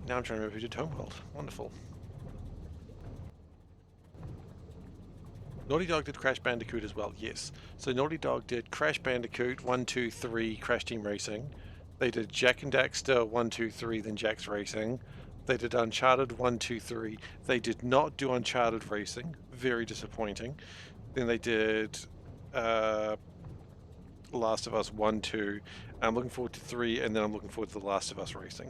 Now I'm trying to remember who did Homeworld. Wonderful. Naughty Dog did Crash Bandicoot as well, yes. So Naughty Dog did Crash Bandicoot 1, 2, 3, Crash Team Racing. They did Jak and Daxter 1, 2, 3, then Jack's Racing. They did Uncharted 1, 2, 3. They did not do Uncharted Racing. Very disappointing. Then they did Last of Us 1, 2. I'm looking forward to 3, and then I'm looking forward to The Last of Us Racing.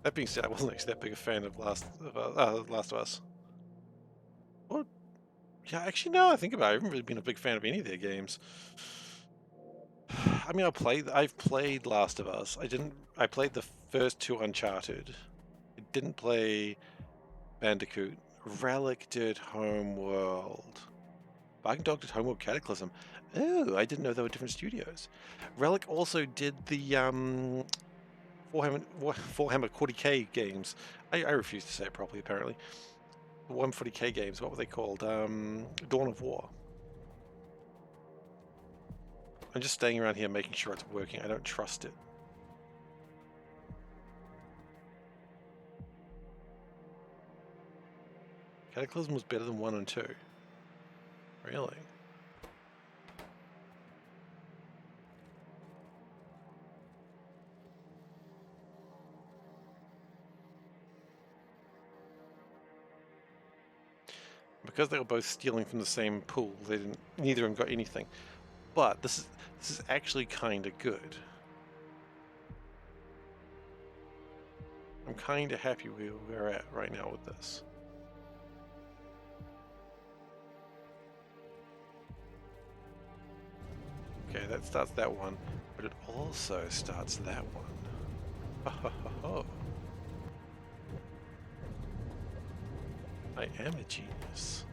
That being said, I wasn't actually that big a fan of Last of Us. Well, yeah, actually, now I think about it, I haven't really been a big fan of any of their games. I mean, I've played Last of Us. I played the first 2 Uncharted. I didn't play Bandicoot. Relic did Homeworld. Barking Dog did Homeworld Cataclysm. Oh, I didn't know they were different studios. Relic also did the Warhammer 40k games. I refuse to say it properly, apparently. The 140k games, what were they called? Dawn of War. I'm just staying around here making sure it's working. I don't trust it. Cataclysm was better than 1 and 2. Really? Because they were both stealing from the same pool, neither of them got anything. But this is actually kind of good. I'm kind of happy where we're at right now with this. Okay, that starts that one, but it also starts that one. Oh. I am a genius.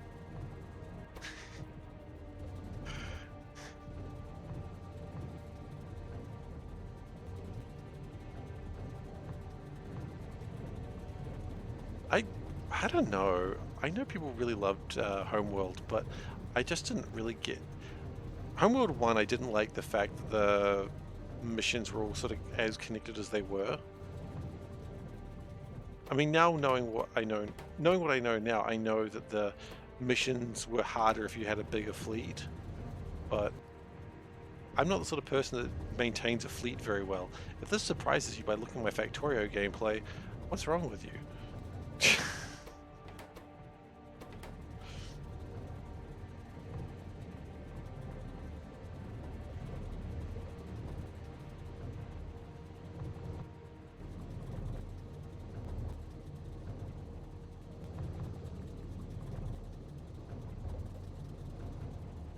I don't know. I know people really loved Homeworld, but I just didn't really get... Homeworld 1, I didn't like the fact that the missions were all sort of as connected as they were. I mean, now knowing what I know now, I know that the missions were harder if you had a bigger fleet, but I'm not the sort of person that maintains a fleet very well. If this surprises you by looking at my Factorio gameplay, what's wrong with you?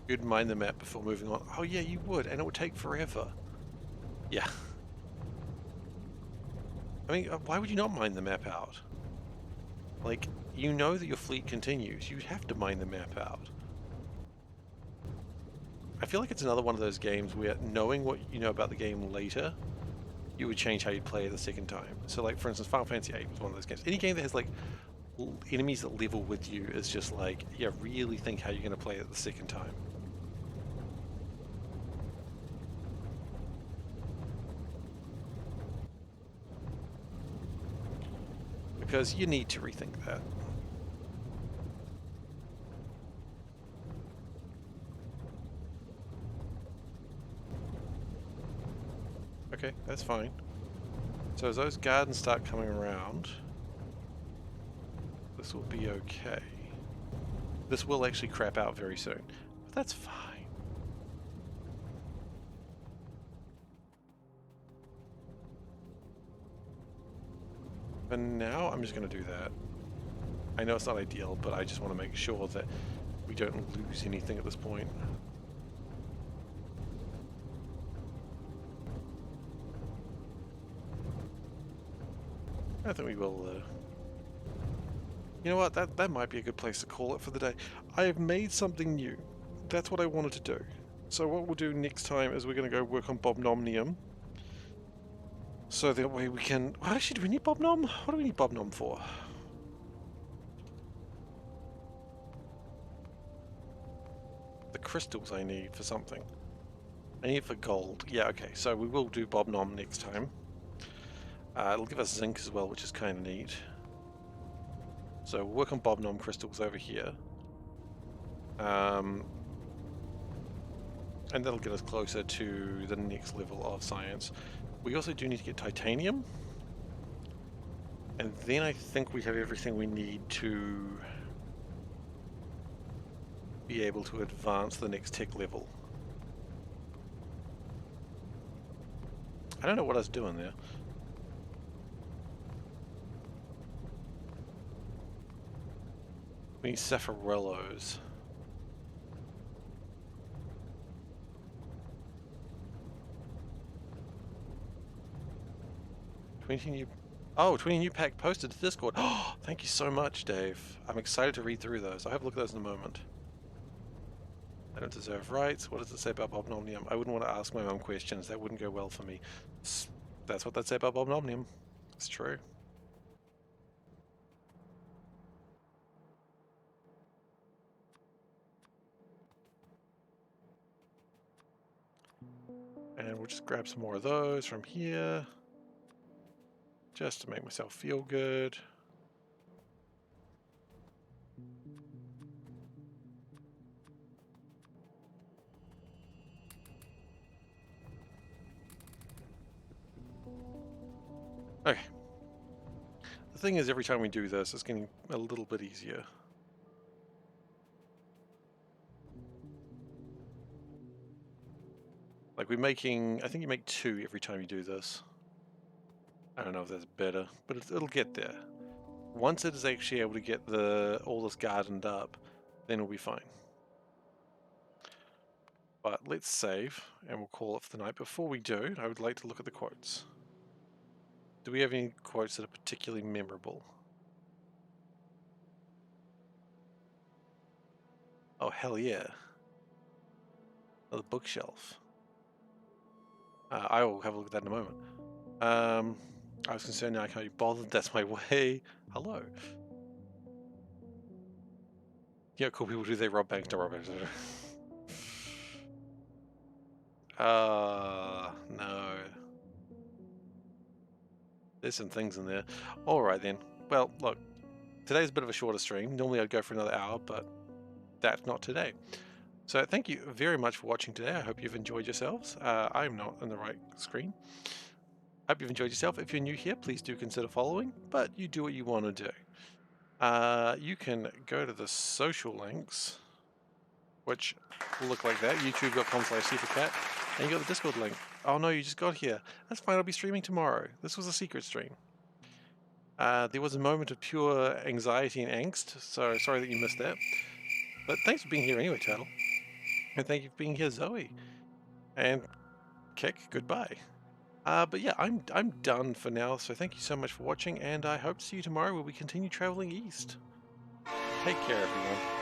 You'd mine the map before moving on. Oh yeah, you would, and it would take forever. Yeah. I mean, why would you not mine the map out? Like, you know that your fleet continues. You have to mine the map out. I feel like it's another one of those games where knowing what you know about the game later, you would change how you play it the second time. So like, for instance, Final Fantasy VIII was one of those games. Any game that has like enemies that level with you is just like, yeah, really think how you're going to play it the second time. Because you need to rethink that. Okay, that's fine. So as those gardens start coming around, this will be okay. This will actually crap out very soon, but that's fine. For now, I'm just going to do that. I know it's not ideal, but I just want to make sure that we don't lose anything at this point. I think we will... You know what? That might be a good place to call it for the day. I have made something new. That's what I wanted to do. So what we'll do next time is we're going to go work on Bobnomnium. So that way we can... Well, actually, do we need Bobnom? What do we need Bobnom for? The crystals I need for something. I need it for gold. Yeah, okay. So we will do Bobnom next time. It'll give us zinc as well, which is kind of neat. So we'll work on Bobnom crystals over here. And that'll get us closer to the next level of science. We also do need to get titanium. And then I think we have everything we need to be able to advance the next tech level. I don't know what I was doing there. We need Sapphirellos. 20 new... Oh, 20 new pack posted to Discord. Oh, thank you so much, Dave. I'm excited to read through those. I'll have a look at those in a moment. I don't deserve rights. What does it say about Bobnomnium? I wouldn't want to ask my mum questions. That wouldn't go well for me. That's what they say about Bobnomnium. It's true. And we'll just grab some more of those from here. Just to make myself feel good. Okay. The thing is, every time we do this, it's getting a little bit easier. Like we're making, I think you make 2 every time you do this. I don't know if that's better, but it'll get there. Once it is actually able to get all this gardened up, then it'll be fine. But let's save, and we'll call it for the night. Before we do, I would like to look at the quotes. Do we have any quotes that are particularly memorable? Oh, hell yeah. Oh, the bookshelf. I will have a look at that in a moment. I was concerned now I can't be bothered. That's my way. Hello. Yeah, cool people do. They rob banks. Don't rob banks. No. There's some things in there. Alright then. Well, look. Today's a bit of a shorter stream. Normally I'd go for another hour, but that's not today. So thank you very much for watching today. I hope you've enjoyed yourselves. I'm not on the right screen. Hope you've enjoyed yourself. If you're new here, please do consider following, but you do what you want to do. You can go to the social links, which will look like that, youtube.com/SeiferKatt, and you got the Discord link. Oh no, you just got here. That's fine, I'll be streaming tomorrow. This was a secret stream. There was a moment of pure anxiety and angst, so sorry that you missed that. But thanks for being here anyway, Turtle. And thank you for being here, Zoe. And Kick, goodbye. But yeah, I'm done for now, so thank you so much for watching, and I hope to see you tomorrow where we continue traveling east. Take care, everyone.